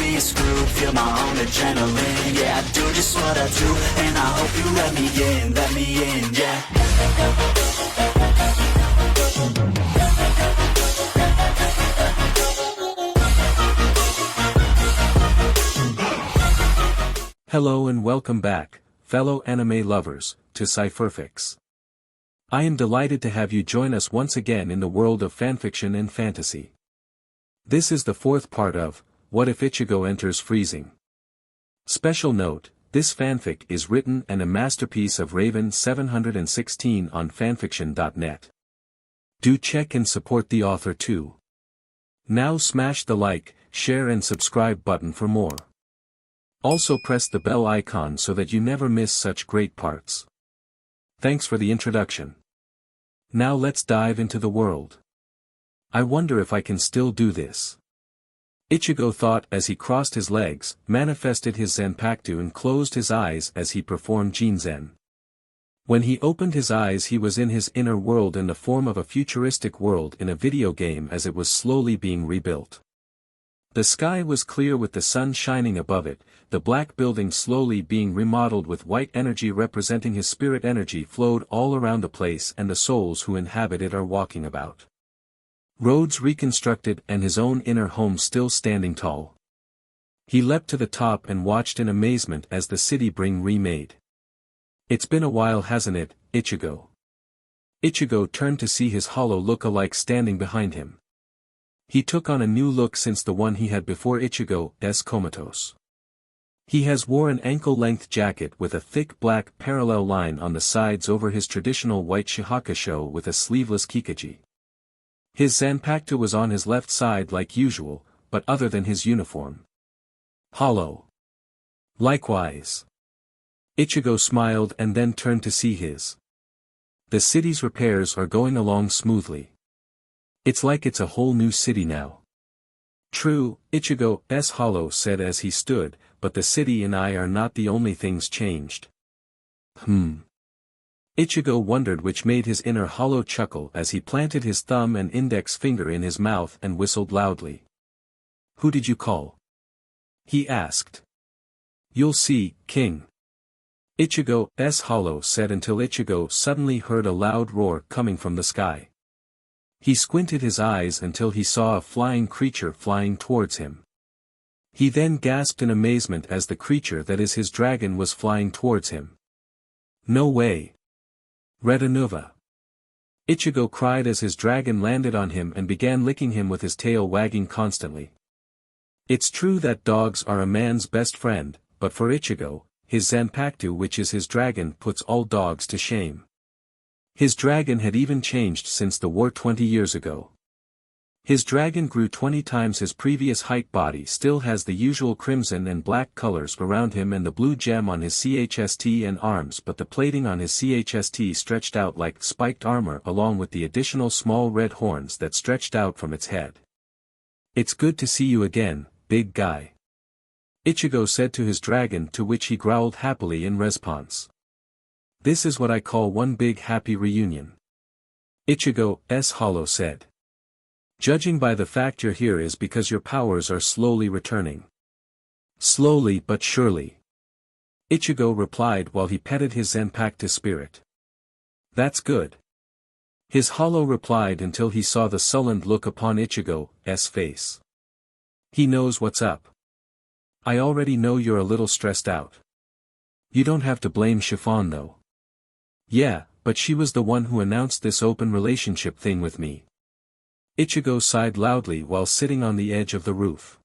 be screwed, feel my own adrenaline. Yeah, I do just what I do, and I hope you let me in, yeah. Hello and welcome back, fellow anime lovers, to Cypherfics. I am delighted to have you join us once again in the world of fanfiction and fantasy. This is the fourth part of, What If Ichigo Enters Freezing? Special note, this fanfic is written and a masterpiece of Raven 716 on fanfiction.net. Do check and support the author too. Now smash the like, share and subscribe button for more. Also press the bell icon so that you never miss such great parts. Thanks for the introduction. Now let's dive into the world. I wonder if I can still do this. Ichigo thought as he crossed his legs, manifested his Zanpakuto and closed his eyes as he performed Jinzen. When he opened his eyes he was in his inner world in the form of a futuristic world in a video game as it was slowly being rebuilt. The sky was clear with the sun shining above it, the black building slowly being remodeled with white energy representing his spirit energy flowed all around the place and the souls who inhabit it are walking about. Roads reconstructed and his own inner home still standing tall. He leapt to the top and watched in amazement as the city being remade. It's been a while hasn't it, Ichigo? Ichigo turned to see his hollow look-alike standing behind him. He took on a new look since the one he had before Ichigo's comatose. He has wore an ankle-length jacket with a thick black parallel line on the sides over his traditional white shihakasho with a sleeveless kikaji. His Zanpakuto was on his left side like usual, but other than his uniform. Hollow. Likewise. Ichigo smiled and then turned to see his. The city's repairs are going along smoothly. It's like it's a whole new city now. True, Ichigo's hollow said as he stood, but the city and I are not the only things changed. Ichigo wondered which made his inner hollow chuckle as he planted his thumb and index finger in his mouth and whistled loudly. Who did you call? He asked. You'll see, King. Ichigo's hollow said until Ichigo suddenly heard a loud roar coming from the sky. He squinted his eyes until he saw a flying creature flying towards him. He then gasped in amazement as the creature that is his dragon was flying towards him. No way. Retinova. Ichigo cried as his dragon landed on him and began licking him with his tail wagging constantly. It's true that dogs are a man's best friend, but for Ichigo, his Zanpakuto which is his dragon puts all dogs to shame. His dragon had even changed since the war 20 years ago. His dragon grew 20 times his previous height body still has the usual crimson and black colors around him and the blue gem on his chst and arms but the plating on his chst stretched out like spiked armor along with the additional small red horns that stretched out from its head. It's good to see you again, big guy. Ichigo said to his dragon to which he growled happily in response. This is what I call one big happy reunion. Ichigo's hollow said. Judging by the fact you're here is because your powers are slowly returning. Slowly but surely. Ichigo replied while he petted his Zanpakuto spirit. That's good. His hollow replied until he saw the sullen look upon Ichigo's face. He knows what's up. I already know you're a little stressed out. You don't have to blame Chiffon though. Yeah, but she was the one who announced this open relationship thing with me. Ichigo sighed loudly while sitting on the edge of the roof.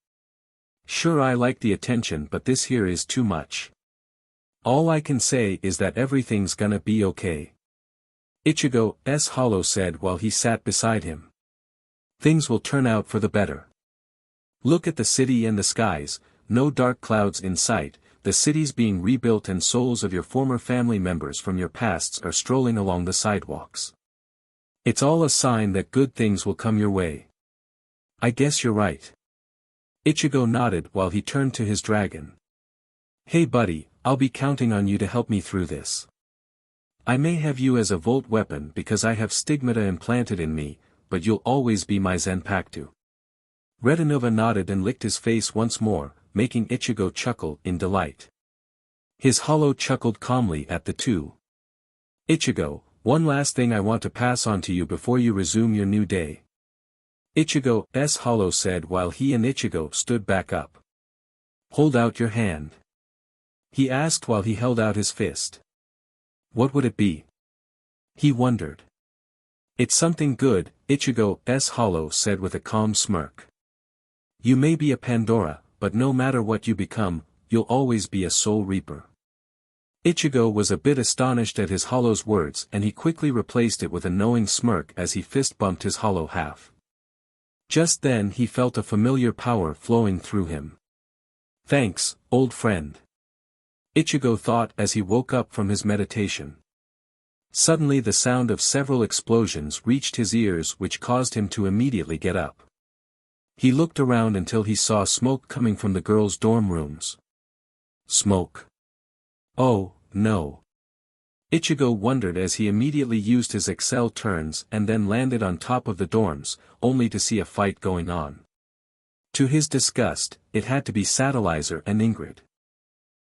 Sure I like the attention but this here is too much. All I can say is that everything's gonna be okay. Ichigo's hollow said while he sat beside him. Things will turn out for the better. Look at the city and the skies, no dark clouds in sight, the city's being rebuilt and souls of your former family members from your pasts are strolling along the sidewalks. It's all a sign that good things will come your way. I guess you're right. Ichigo nodded while he turned to his dragon. Hey buddy, I'll be counting on you to help me through this. I may have you as a volt weapon because I have stigmata implanted in me, but you'll always be my Zanpakuto. Retinova nodded and licked his face once more, making Ichigo chuckle in delight. His hollow chuckled calmly at the two. Ichigo, one last thing I want to pass on to you before you resume your new day. Ichigo's hollow said while he and Ichigo stood back up. Hold out your hand. He asked while he held out his fist. What would it be? He wondered. It's something good, Ichigo's hollow said with a calm smirk. You may be a Pandora, but no matter what you become, you'll always be a soul reaper. Ichigo was a bit astonished at his hollow's words and he quickly replaced it with a knowing smirk as he fist bumped his hollow half. Just then he felt a familiar power flowing through him. Thanks, old friend. Ichigo thought as he woke up from his meditation. Suddenly the sound of several explosions reached his ears which caused him to immediately get up. He looked around until he saw smoke coming from the girls' dorm rooms. Smoke. Oh, no. Ichigo wondered as he immediately used his Excel turns and then landed on top of the dorms, only to see a fight going on. To his disgust, it had to be Satellizer and Ingrid.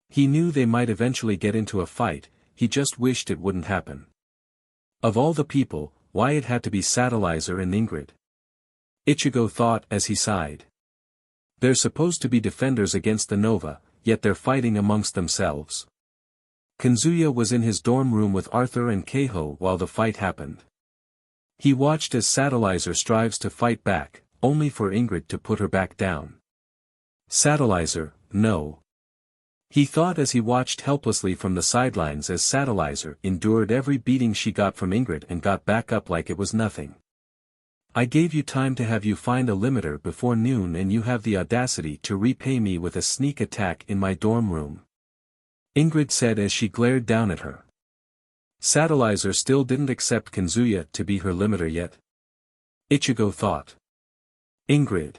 He knew they might eventually get into a fight, he just wished it wouldn't happen. Of all the people, why it had to be Satellizer and Ingrid? Ichigo thought as he sighed. They're supposed to be defenders against the Nova, yet they're fighting amongst themselves. Kanzuya was in his dorm room with Arthur and Keiho while the fight happened. He watched as Satellizer strives to fight back, only for Ingrid to put her back down. Satellizer, no. He thought as he watched helplessly from the sidelines as Satellizer endured every beating she got from Ingrid and got back up like it was nothing. I gave you time to have you find a limiter before noon and you have the audacity to repay me with a sneak attack in my dorm room. Ingrid said as she glared down at her. Satellizer still didn't accept Kanzuya to be her limiter yet. Ichigo thought. Ingrid.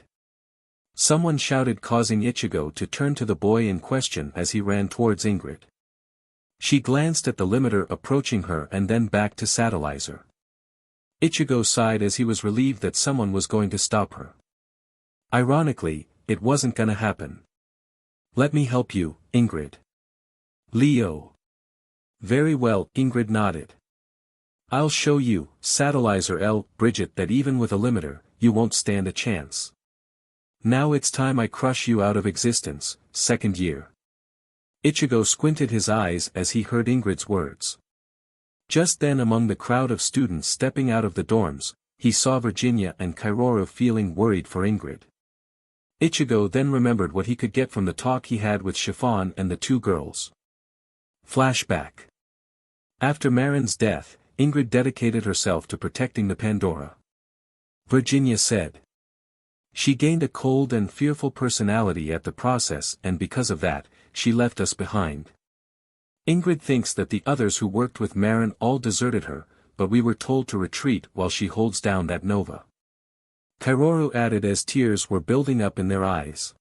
Someone shouted causing Ichigo to turn to the boy in question as he ran towards Ingrid. She glanced at the limiter approaching her and then back to Satellizer. Ichigo sighed as he was relieved that someone was going to stop her. Ironically, it wasn't gonna happen. Let me help you, Ingrid. Leo. Very well, Ingrid nodded. I'll show you, Satellizer Bridget, that even with a limiter, you won't stand a chance. Now it's time I crush you out of existence, second year. Ichigo squinted his eyes as he heard Ingrid's words. Just then among the crowd of students stepping out of the dorms, he saw Virginia and Kaioru feeling worried for Ingrid. Ichigo then remembered what he could get from the talk he had with Chiffon and the two girls. Flashback. After Marin's death, Ingrid dedicated herself to protecting the Pandora. Virginia said. She gained a cold and fearful personality at the process and because of that, she left us behind. Ingrid thinks that the others who worked with Marin all deserted her, but we were told to retreat while she holds down that Nova. Kaioru added as tears were building up in their eyes.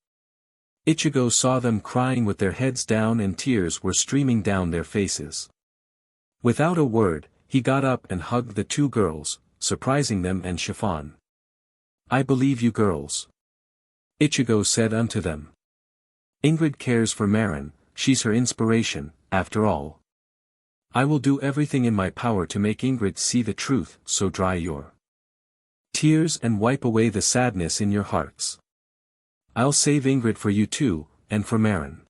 Ichigo saw them crying with their heads down and tears were streaming down their faces. Without a word, he got up and hugged the two girls, surprising them and Chiffon. I believe you girls. Ichigo said unto them. Ingrid cares for Marin, she's her inspiration, after all. I will do everything in my power to make Ingrid see the truth, so dry your tears and wipe away the sadness in your hearts. I'll save Ingrid for you too, and for Marin.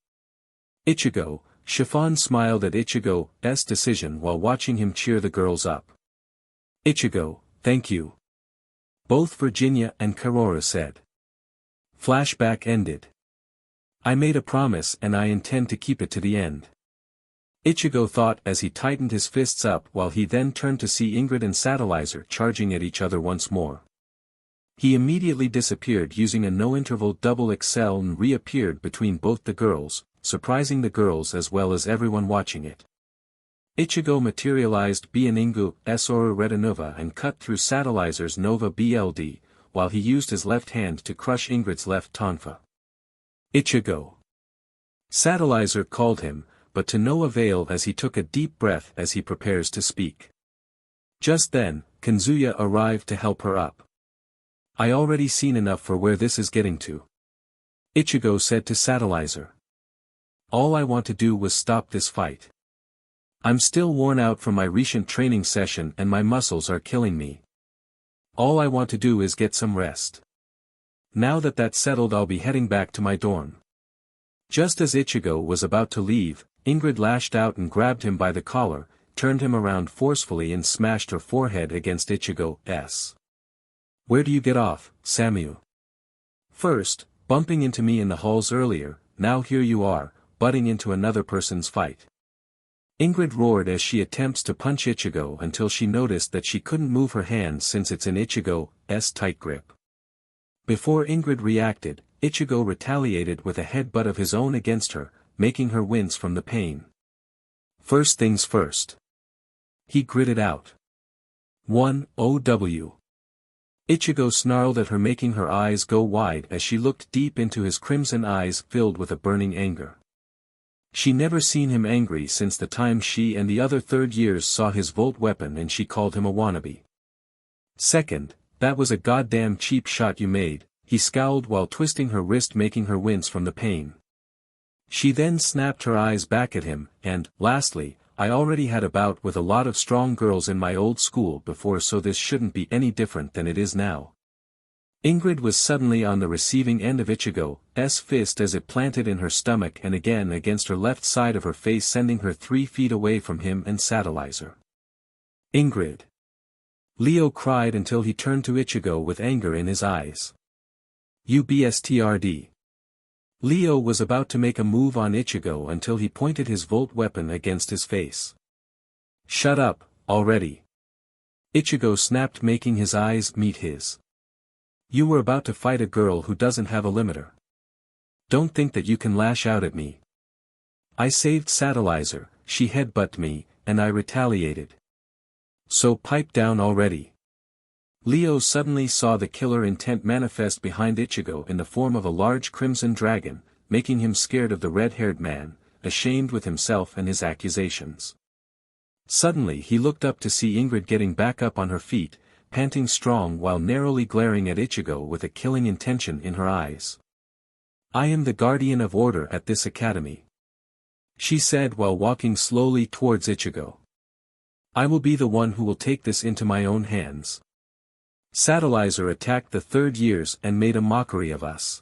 Ichigo, Chiffon smiled at Ichigo's decision while watching him cheer the girls up. Ichigo, thank you. Both Virginia and Kaioru said. Flashback ended. I made a promise and I intend to keep it to the end. Ichigo thought as he tightened his fists up while he then turned to see Ingrid and Satellizer charging at each other once more. He immediately disappeared using a no-interval double Excel and reappeared between both the girls, surprising the girls as well as everyone watching it. Ichigo materialized Bianingu's Aura Retinova and cut through Satellizer's Nova BLD, while he used his left hand to crush Ingrid's left tonfa. Ichigo. Satellizer called him, but to no avail as he took a deep breath as he prepares to speak. Just then, Kanzuya arrived to help her up. I already seen enough for where this is getting to. Ichigo said to Satellizer. All I want to do was stop this fight. I'm still worn out from my recent training session and my muscles are killing me. All I want to do is get some rest. Now that that's settled, I'll be heading back to my dorm. Just as Ichigo was about to leave, Ingrid lashed out and grabbed him by the collar, turned him around forcefully and smashed her forehead against Ichigo's. Where do you get off, Samu? First, bumping into me in the halls earlier, now here you are, butting into another person's fight. Ingrid roared as she attempts to punch Ichigo until she noticed that she couldn't move her hands since it's in Ichigo's tight grip. Before Ingrid reacted, Ichigo retaliated with a headbutt of his own against her, making her wince from the pain. First things first. He gritted out. 1 OW. Ichigo snarled at her, making her eyes go wide as she looked deep into his crimson eyes filled with a burning anger. She never seen him angry since the time she and the other third years saw his Volt weapon and she called him a wannabe. Second, that was a goddamn cheap shot you made, he scowled while twisting her wrist, making her wince from the pain. She then snapped her eyes back at him, and, lastly, I already had a bout with a lot of strong girls in my old school before, so this shouldn't be any different than it is now. Ingrid was suddenly on the receiving end of Ichigo's fist as it planted in her stomach and again against her left side of her face, sending her 3 feet away from him and Satellizer. Ingrid! Leo cried until he turned to Ichigo with anger in his eyes. You bstrd. Leo was about to make a move on Ichigo until he pointed his Volt weapon against his face. Shut up, already. Ichigo snapped, making his eyes meet his. You were about to fight a girl who doesn't have a limiter. Don't think that you can lash out at me. I saved Satellizer, she headbutted me, and I retaliated. So pipe down already. Leo suddenly saw the killer intent manifest behind Ichigo in the form of a large crimson dragon, making him scared of the red-haired man, ashamed with himself and his accusations. Suddenly he looked up to see Ingrid getting back up on her feet, panting strong while narrowly glaring at Ichigo with a killing intention in her eyes. I am the guardian of order at this academy, she said while walking slowly towards Ichigo. I will be the one who will take this into my own hands. Satellizer attacked the third years and made a mockery of us.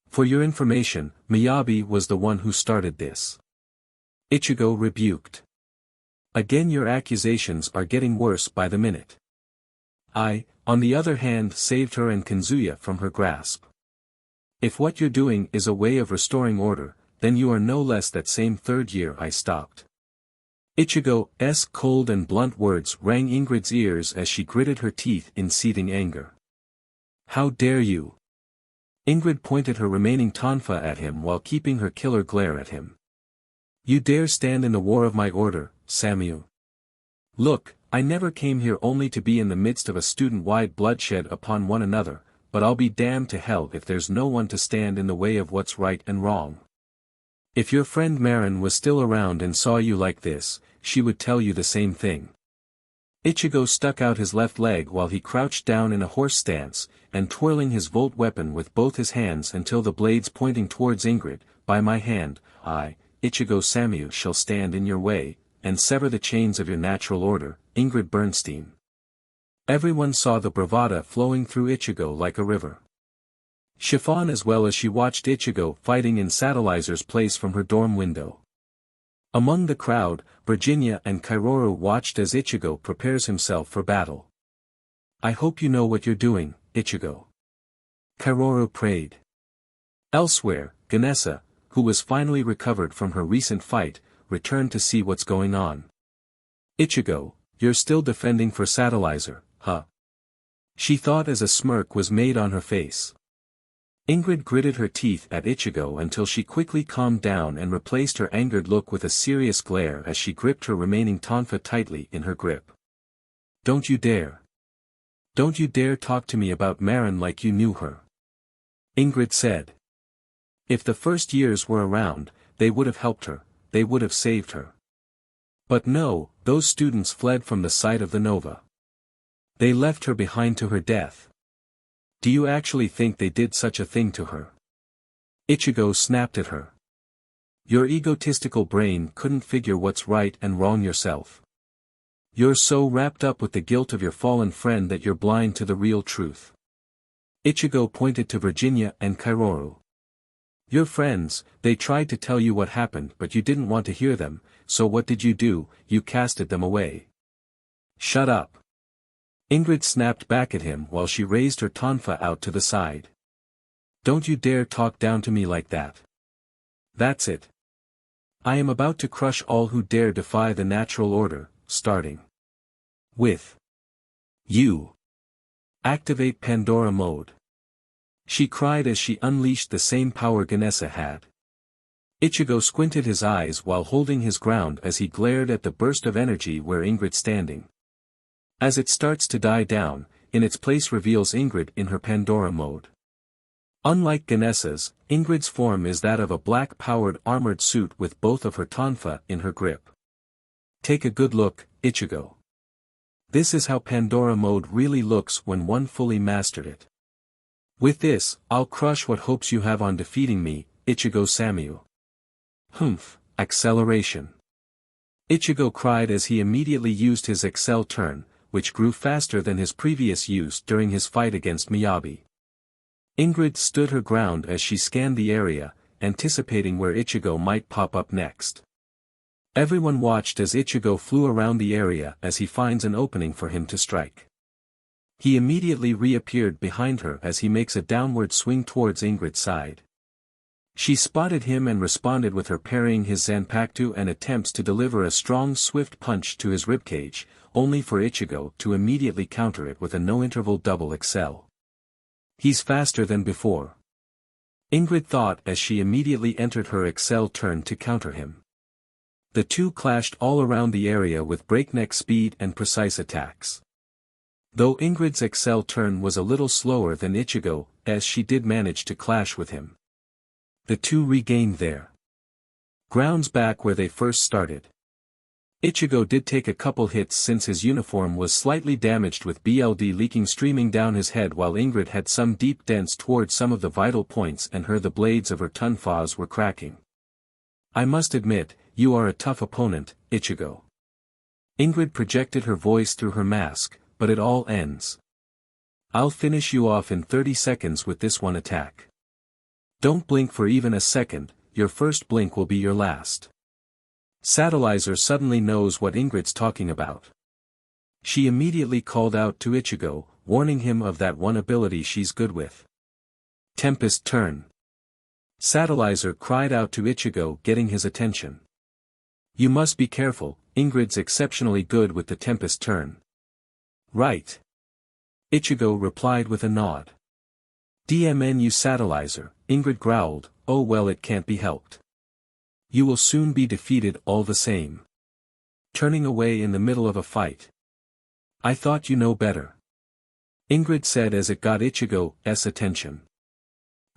For your information, Miyabi was the one who started this. Ichigo rebuked. Again, your accusations are getting worse by the minute. I, on the other hand, saved her and Kanzuya from her grasp. If what you're doing is a way of restoring order, then you are no less that same third year I stopped. Ichigo's cold and blunt words rang Ingrid's ears as she gritted her teeth in seething anger. How dare you? Ingrid pointed her remaining tonfa at him while keeping her killer glare at him. You dare stand in the war of my order, Samu? Look, I never came here only to be in the midst of a student-wide bloodshed upon one another, but I'll be damned to hell if there's no one to stand in the way of what's right and wrong. If your friend Marin was still around and saw you like this, she would tell you the same thing. Ichigo stuck out his left leg while he crouched down in a horse stance, and twirling his Volt weapon with both his hands until the blades pointing towards Ingrid. By my hand, I, Ichigo Samu, shall stand in your way, and sever the chains of your natural order, Ingrid Bernstein. Everyone saw the bravado flowing through Ichigo like a river. Chiffon as well as she watched Ichigo fighting in Satellizer's place from her dorm window. Among the crowd, Virginia and Kaioru watched as Ichigo prepares himself for battle. I hope you know what you're doing, Ichigo. Kaioru prayed. Elsewhere, Ganessa, who was finally recovered from her recent fight, returned to see what's going on. Ichigo, you're still defending for Satellizer, huh? She thought as a smirk was made on her face. Ingrid gritted her teeth at Ichigo until she quickly calmed down and replaced her angered look with a serious glare as she gripped her remaining tonfa tightly in her grip. Don't you dare. Don't you dare talk to me about Marin like you knew her. Ingrid said. If the first years were around, they would have helped her, they would have saved her. But no, those students fled from the site of the Nova. They left her behind to her death. Do you actually think they did such a thing to her? Ichigo snapped at her. Your egotistical brain couldn't figure what's right and wrong yourself. You're so wrapped up with the guilt of your fallen friend that you're blind to the real truth. Ichigo pointed to Virginia and Kairoru. Your friends, they tried to tell you what happened but you didn't want to hear them, so what did you do? You casted them away. Shut up. Ingrid snapped back at him while she raised her tonfa out to the side. Don't you dare talk down to me like that. That's it. I am about to crush all who dare defy the natural order, starting with you. Activate Pandora mode. She cried as she unleashed the same power Ganessa had. Ichigo squinted his eyes while holding his ground as he glared at the burst of energy where Ingrid standing. As it starts to die down, in its place reveals Ingrid in her Pandora mode. Unlike Ganessa's, Ingrid's form is that of a black-powered armored suit with both of her tonfa in her grip. Take a good look, Ichigo. This is how Pandora mode really looks when one fully mastered it. With this, I'll crush what hopes you have on defeating me, Ichigo Samuel. Humph, acceleration. Ichigo cried as he immediately used his Excel turn, which grew faster than his previous use during his fight against Miyabi. Ingrid stood her ground as she scanned the area, anticipating where Ichigo might pop up next. Everyone watched as Ichigo flew around the area as he finds an opening for him to strike. He immediately reappeared behind her as he makes a downward swing towards Ingrid's side. She spotted him and responded with her parrying his Zanpakuto and attempts to deliver a strong swift punch to his ribcage, only for Ichigo to immediately counter it with a no-interval double Excel. He's faster than before. Ingrid thought as she immediately entered her Excel turn to counter him. The two clashed all around the area with breakneck speed and precise attacks. Though Ingrid's Excel turn was a little slower than Ichigo, as she did manage to clash with him. The two regained their grounds back where they first started. Ichigo did take a couple hits since his uniform was slightly damaged with BLD leaking streaming down his head while Ingrid had some deep dents towards some of the vital points and the blades of her tonfas were cracking. I must admit, you are a tough opponent, Ichigo. Ingrid projected her voice through her mask, but it all ends. I'll finish you off in 30 seconds with this one attack. Don't blink for even a second, your first blink will be your last. Satellizer suddenly knows what Ingrid's talking about. She immediately called out to Ichigo, warning him of that one ability she's good with. Tempest turn. Satellizer cried out to Ichigo, getting his attention. You must be careful, Ingrid's exceptionally good with the Tempest turn. Right. Ichigo replied with a nod. DMNU Satellizer, Ingrid growled, oh well it can't be helped. You will soon be defeated all the same. Turning away in the middle of a fight. I thought you know better. Ingrid said as it got Ichigo's attention.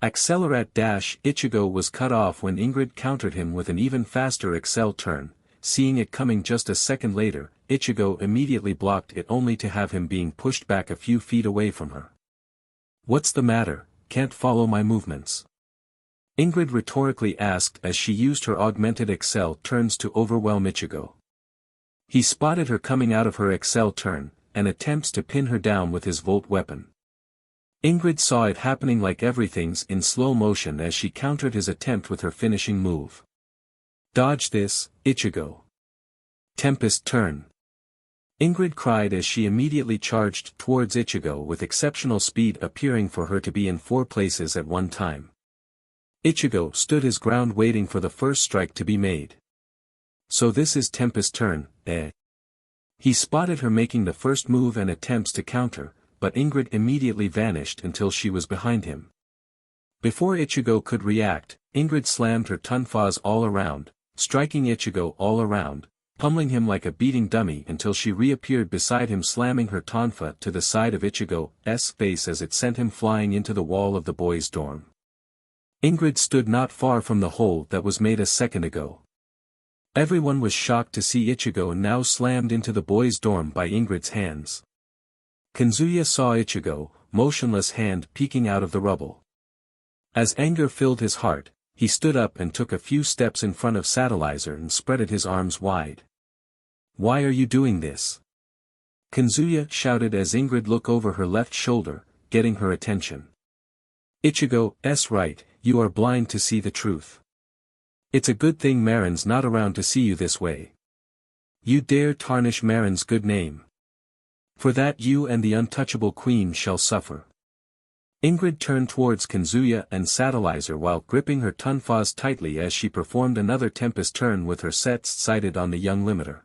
Accelerat dash Ichigo was cut off when Ingrid countered him with an even faster Excel turn, seeing it coming just a second later, Ichigo immediately blocked it only to have him being pushed back a few feet away from her. What's the matter, can't follow my movements? Ingrid rhetorically asked as she used her augmented Excel turns to overwhelm Ichigo. He spotted her coming out of her Excel turn, and attempts to pin her down with his Volt weapon. Ingrid saw it happening like everything's in slow motion as she countered his attempt with her finishing move. Dodge this, Ichigo. Tempest turn. Ingrid cried as she immediately charged towards Ichigo with exceptional speed, appearing for her to be in 4 places at one time. Ichigo stood his ground waiting for the first strike to be made. So this is Tempest turn, eh? He spotted her making the first move and attempts to counter, but Ingrid immediately vanished until she was behind him. Before Ichigo could react, Ingrid slammed her tonfas all around, striking Ichigo all around, pummeling him like a beating dummy until she reappeared beside him, slamming her tonfa to the side of Ichigo's face as it sent him flying into the wall of the boys' dorm. Ingrid stood not far from the hole that was made a second ago. Everyone was shocked to see Ichigo now slammed into the boys' dorm by Ingrid's hands. Kanzuya saw Ichigo, motionless hand peeking out of the rubble. As anger filled his heart, he stood up and took a few steps in front of Satellizer and spread his arms wide. "Why are you doing this?" Kazuya shouted as Ingrid looked over her left shoulder, getting her attention. "Ichigo's right, you are blind to see the truth. It's a good thing Marin's not around to see you this way. You dare tarnish Marin's good name. For that you and the untouchable queen shall suffer." Ingrid turned towards Kazuya and Satellizer while gripping her tonfas tightly as she performed another tempest turn with her sets sighted on the young limiter.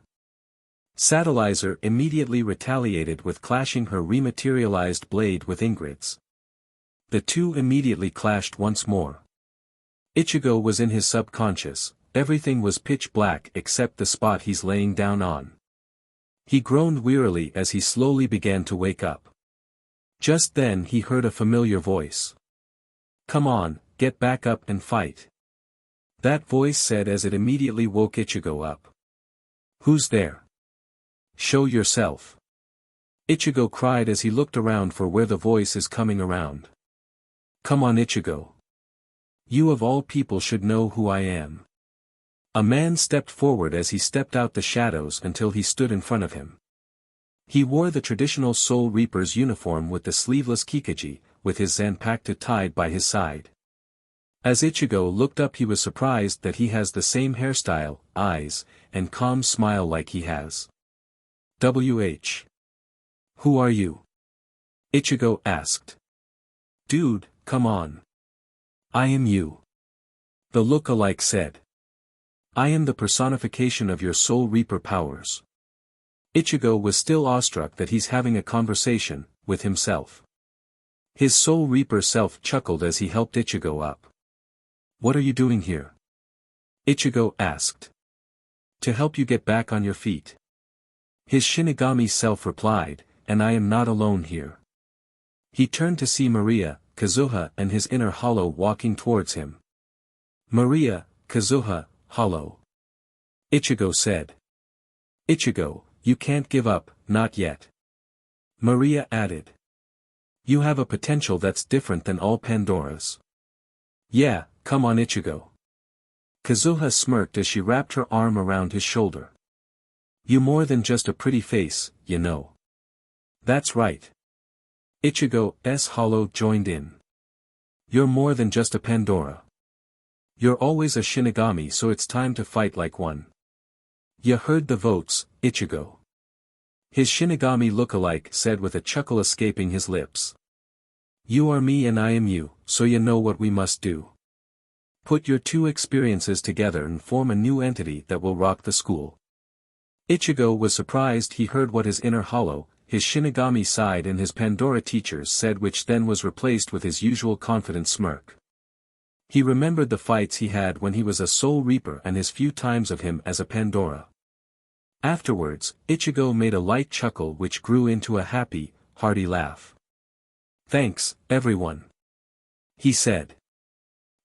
Satellizer immediately retaliated with clashing her rematerialized blade with Ingrid's. The two immediately clashed once more. Ichigo was in his subconscious, everything was pitch black except the spot he's laying down on. He groaned wearily as he slowly began to wake up. Just then he heard a familiar voice. "Come on, get back up and fight." That voice said as it immediately woke Ichigo up. "Who's there? Show yourself." Ichigo cried as he looked around for where the voice is coming around. "Come on Ichigo. You of all people should know who I am." A man stepped forward as he stepped out the shadows until he stood in front of him. He wore the traditional Soul Reaper's uniform with the sleeveless kikaji, with his zanpakuto tied by his side. As Ichigo looked up he was surprised that he has the same hairstyle, eyes, and calm smile like he has. "WH. Who are you?" Ichigo asked. "Dude, come on. I am you." The look-alike said. "I am the personification of your Soul Reaper powers." Ichigo was still awestruck that he's having a conversation with himself. His Soul Reaper self chuckled as he helped Ichigo up. "What are you doing here?" Ichigo asked. "To help you get back on your feet." His Shinigami self replied, "And I am not alone here." He turned to see Maria, Kazuha and his inner hollow walking towards him. "Maria, Kazuha, hollow." Ichigo said. "Ichigo, you can't give up, not yet." Maria added. "You have a potential that's different than all Pandora's." "Yeah, come on Ichigo." Kazuha smirked as she wrapped her arm around his shoulder. "You more than just a pretty face, you know." "That's right." Ichigo's hollow joined in. "You're more than just a Pandora. You're always a Shinigami, so it's time to fight like one." "You heard the votes, Ichigo." His Shinigami look-alike said with a chuckle escaping his lips. "You are me and I am you, so you know what we must do. Put your two experiences together and form a new entity that will rock the school." Ichigo was surprised he heard what his inner hollow, his Shinigami side and his Pandora teachers said, which then was replaced with his usual confident smirk. He remembered the fights he had when he was a Soul Reaper and his few times of him as a Pandora. Afterwards, Ichigo made a light chuckle which grew into a happy, hearty laugh. "Thanks, everyone," he said.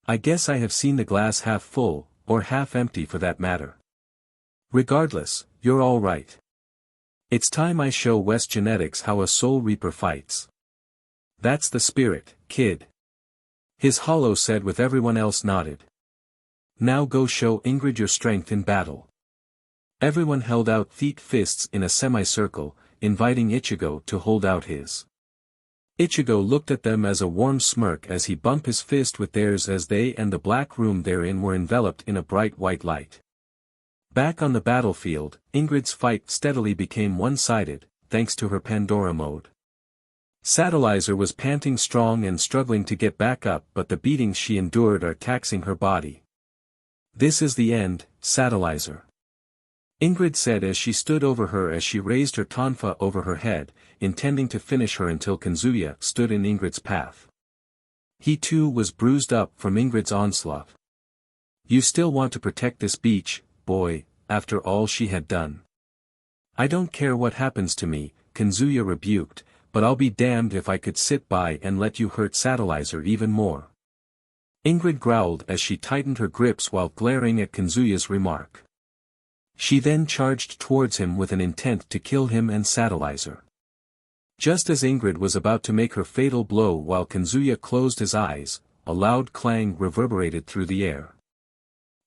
"I guess I have seen the glass half full, or half empty for that matter. Regardless, you're all right. It's time I show West Genetics how a Soul Reaper fights." "That's the spirit, kid," his hollow said with everyone else nodded. "Now go show Ingrid your strength in battle." Everyone held out fists in a semicircle, inviting Ichigo to hold out his. Ichigo looked at them as a warm smirk as he bumped his fist with theirs as they and the black room therein were enveloped in a bright white light. Back on the battlefield, Ingrid's fight steadily became one-sided, thanks to her Pandora mode. Satellizer was panting strong and struggling to get back up, but the beatings she endured are taxing her body. "This is the end, Satellizer," Ingrid said as she stood over her as she raised her tonfa over her head, intending to finish her until Kazuya stood in Ingrid's path. He too was bruised up from Ingrid's onslaught. "You still want to protect this beach, boy, after all she had done?" "I don't care what happens to me," Kazuya rebuked, "but I'll be damned if I could sit by and let you hurt Satellizer even more." Ingrid growled as she tightened her grips while glaring at Kazuya's remark. She then charged towards him with an intent to kill him and Satellizer. Just as Ingrid was about to make her fatal blow while Kazuya closed his eyes, a loud clang reverberated through the air.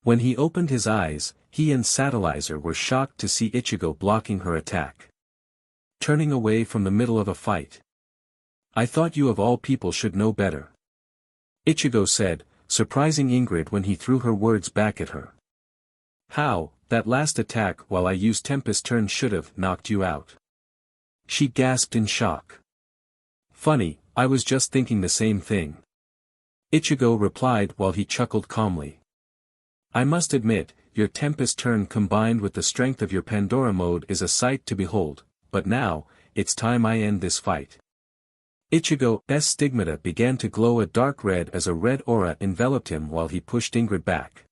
When he opened his eyes, he and Satellizer were shocked to see Ichigo blocking her attack. Turning away from the middle of a fight. "I thought you of all people should know better," Ichigo said, surprising Ingrid when he threw her words back at her. "How, that last attack while I used Tempest Turn should've knocked you out," she gasped in shock. "Funny, I was just thinking the same thing," Ichigo replied while he chuckled calmly. "I must admit, your Tempest Turn combined with the strength of your Pandora mode is a sight to behold, but now, it's time I end this fight." Ichigo's stigmata began to glow a dark red as a red aura enveloped him while he pushed Ingrid back.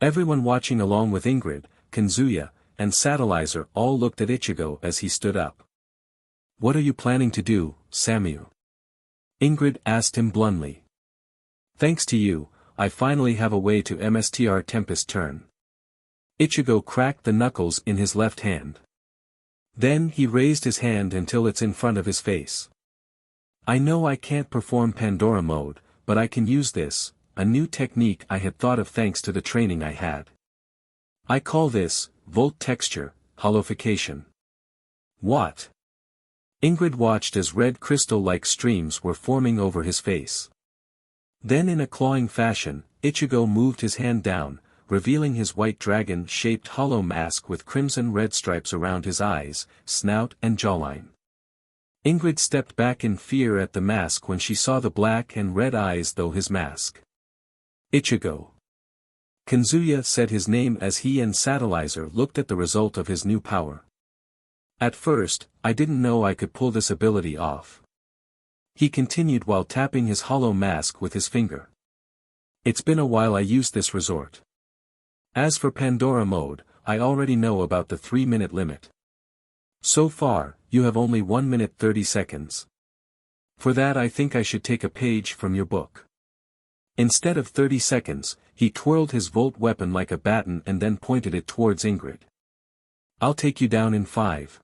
Everyone watching along with Ingrid, Kazuya, and Satellizer all looked at Ichigo as he stood up. "What are you planning to do, Samu?" Ingrid asked him bluntly. "Thanks to you, I finally have a way to MSTR Tempest Turn." Ichigo cracked the knuckles in his left hand. Then he raised his hand until it's in front of his face. "I know I can't perform Pandora mode, but I can use this, a new technique I had thought of thanks to the training I had. I call this, Volt Texture, Holofication." "What?" Ingrid watched as red crystal-like streams were forming over his face. Then in a clawing fashion, Ichigo moved his hand down, revealing his white dragon-shaped hollow mask with crimson-red stripes around his eyes, snout and jawline. Ingrid stepped back in fear at the mask when she saw the black and red eyes through his mask. "Ichigo." Kazuya said his name as he and Satellizer looked at the result of his new power. "At first, I didn't know I could pull this ability off," he continued while tapping his hollow mask with his finger. "It's been a while I used this resort. As for Pandora mode, I already know about the 3-minute limit. So far, you have only 1 minute 30 seconds. For that I think I should take a page from your book." Instead of 30 seconds, he twirled his Volt weapon like a baton and then pointed it towards Ingrid. "I'll take you down in 5.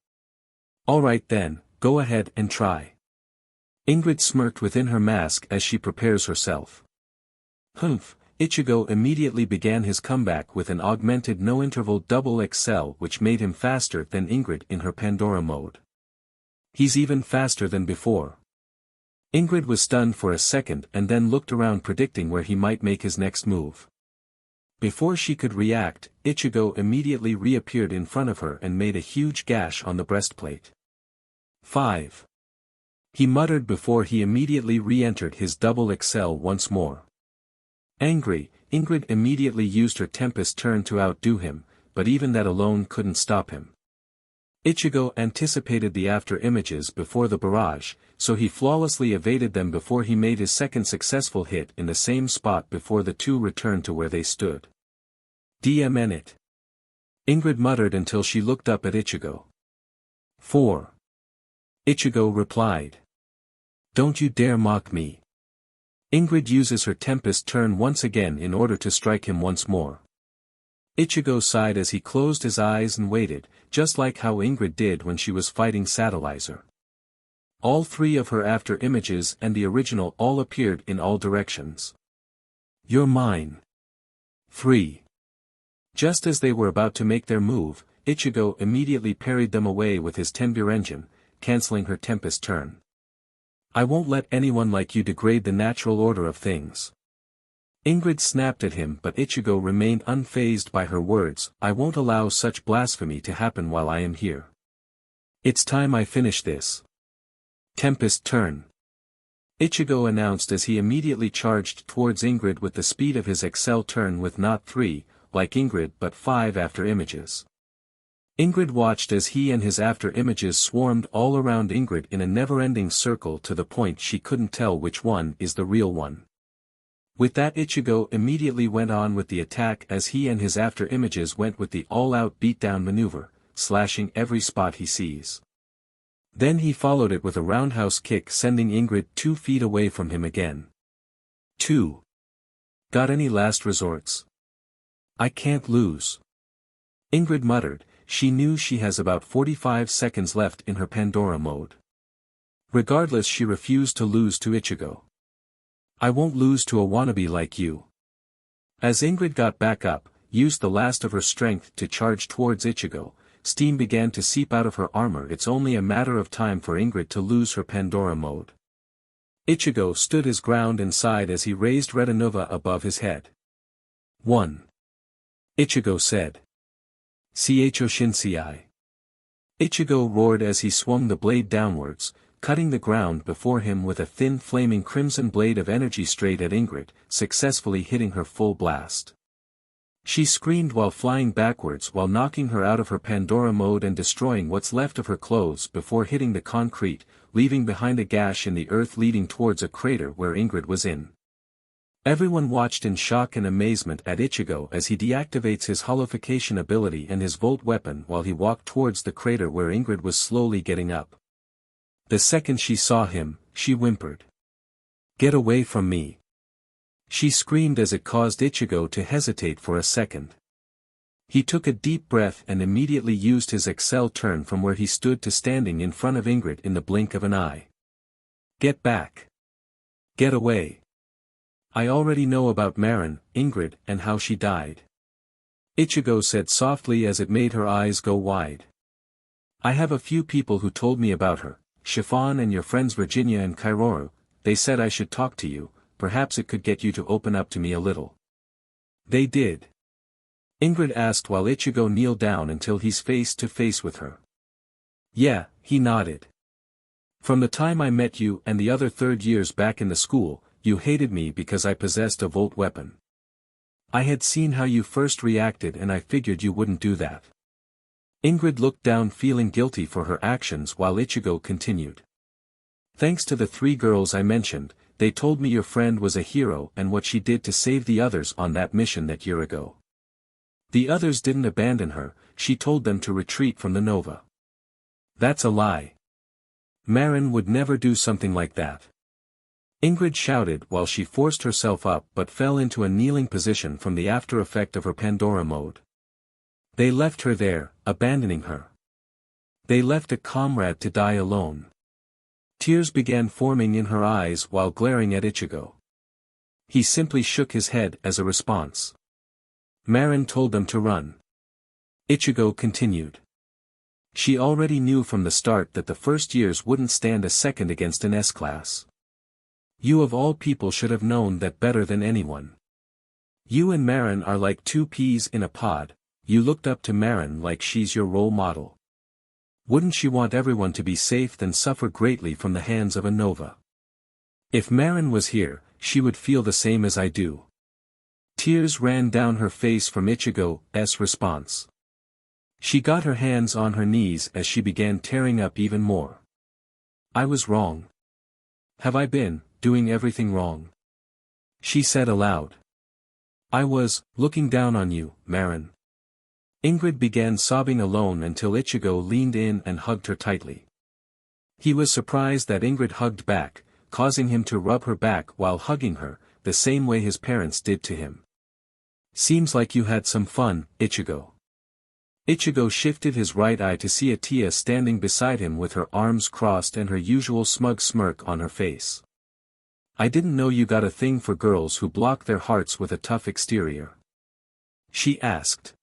"Alright then, go ahead and try." Ingrid smirked within her mask as she prepares herself. "Humph." Ichigo immediately began his comeback with an augmented no-interval double XL which made him faster than Ingrid in her Pandora mode. "He's even faster than before." Ingrid was stunned for a second and then looked around predicting where he might make his next move. Before she could react, Ichigo immediately reappeared in front of her and made a huge gash on the breastplate. 5. He muttered before he immediately re-entered his double XL once more. Angry, Ingrid immediately used her Tempest Turn to outdo him, but even that alone couldn't stop him. Ichigo anticipated the after images before the barrage, so he flawlessly evaded them before he made his second successful hit in the same spot before the two returned to where they stood. "DMN Ingrid muttered until she looked up at Ichigo. 4. Ichigo replied. "Don't you dare mock me." Ingrid uses her Tempest Turn once again in order to strike him once more. Ichigo sighed as he closed his eyes and waited, just like how Ingrid did when she was fighting Satellizer. All 3 of her after images and the original all appeared in all directions. "You're mine." 3. Just as they were about to make their move, Ichigo immediately parried them away with his Tenburenjin, cancelling her Tempest Turn. "I won't let anyone like you degrade the natural order of things." Ingrid snapped at him, but Ichigo remained unfazed by her words. "I won't allow such blasphemy to happen while I am here. It's time I finish this. Tempest Turn." Ichigo announced as he immediately charged towards Ingrid with the speed of his XL turn with not 3, like Ingrid but 5 after images. Ingrid watched as he and his after images swarmed all around Ingrid in a never-ending circle to the point she couldn't tell which one is the real one. With that, Ichigo immediately went on with the attack as he and his after images went with the all-out beatdown maneuver, slashing every spot he sees. Then he followed it with a roundhouse kick, sending Ingrid 2 feet away from him again. 2. "Got any last resorts? I can't lose." Ingrid muttered. She knew she has about 45 seconds left in her Pandora mode. Regardless, she refused to lose to Ichigo. I won't lose to a wannabe like you. As Ingrid got back up, used the last of her strength to charge towards Ichigo, steam began to seep out of her armor. It's only a matter of time for Ingrid to lose her Pandora mode. Ichigo stood his ground and sighed as he raised Retinova above his head. 1. Ichigo said. Chicho Shinsei. Ichigo roared as he swung the blade downwards, cutting the ground before him with a thin flaming crimson blade of energy straight at Ingrid, successfully hitting her full blast. She screamed while flying backwards while knocking her out of her Pandora mode and destroying what's left of her clothes before hitting the concrete, leaving behind a gash in the earth leading towards a crater where Ingrid was in. Everyone watched in shock and amazement at Ichigo as he deactivates his holification ability and his volt weapon while he walked towards the crater where Ingrid was slowly getting up. The second she saw him, she whimpered. "Get away from me!" She screamed as it caused Ichigo to hesitate for a second. He took a deep breath and immediately used his Excel turn from where he stood to standing in front of Ingrid in the blink of an eye. "Get back! Get away! I already know about Marin, Ingrid, and how she died," Ichigo said softly as it made her eyes go wide. "I have a few people who told me about her, Chiffon and your friends Virginia and Kairoru. They said I should talk to you, perhaps it could get you to open up to me a little." "They did?" Ingrid asked while Ichigo kneeled down until he's face to face with her. "Yeah," he nodded. "From the time I met you and the other third years back in the school, you hated me because I possessed a volt weapon. I had seen how you first reacted and I figured you wouldn't do that." Ingrid looked down feeling guilty for her actions while Ichigo continued. "Thanks to the 3 girls I mentioned, they told me your friend was a hero and what she did to save the others on that mission that year ago. The others didn't abandon her, she told them to retreat from the Nova." "That's a lie. Marin would never do something like that," Ingrid shouted while she forced herself up but fell into a kneeling position from the after effect of her Pandora mode. "They left her there, abandoning her. They left a comrade to die alone." Tears began forming in her eyes while glaring at Ichigo. He simply shook his head as a response. "Marin told them to run." Ichigo continued. "She already knew from the start that the first years wouldn't stand a second against an S-class. You of all people should have known that better than anyone. You and Marin are like 2 peas in a pod, you looked up to Marin like she's your role model. Wouldn't she want everyone to be safe than suffer greatly from the hands of a Nova? If Marin was here, she would feel the same as I do." Tears ran down her face from Ichigo's response. She got her hands on her knees as she began tearing up even more. "I was wrong. Have I been doing everything wrong?" she said aloud. "I was looking down on you, Marin." Ingrid began sobbing alone until Ichigo leaned in and hugged her tightly. He was surprised that Ingrid hugged back, causing him to rub her back while hugging her, the same way his parents did to him. "Seems like you had some fun, Ichigo." Ichigo shifted his right eye to see Atia standing beside him with her arms crossed and her usual smug smirk on her face. "I didn't know you got a thing for girls who block their hearts with a tough exterior," she asked.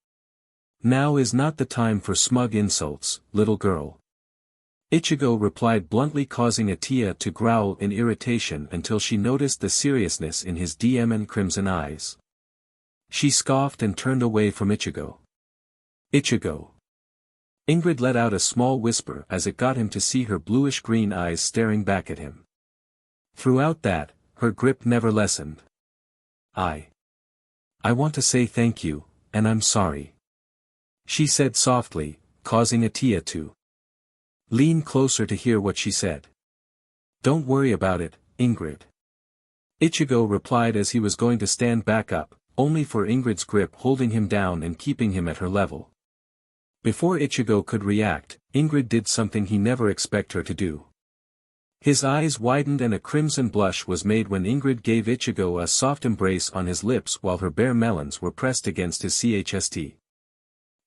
"Now is not the time for smug insults, little girl." Ichigo replied bluntly, causing Atia to growl in irritation until she noticed the seriousness in his and crimson eyes. She scoffed and turned away from Ichigo. "Ichigo." Ingrid let out a small whisper as it got him to see her bluish-green eyes staring back at him. Throughout that, her grip never lessened. I want to say thank you, and I'm sorry," she said softly, causing Atia to lean closer to hear what she said. "Don't worry about it, Ingrid," Ichigo replied as he was going to stand back up, only for Ingrid's grip holding him down and keeping him at her level. Before Ichigo could react, Ingrid did something he never expected her to do. His eyes widened and a crimson blush was made when Ingrid gave Ichigo a soft embrace on his lips while her bare melons were pressed against his chest.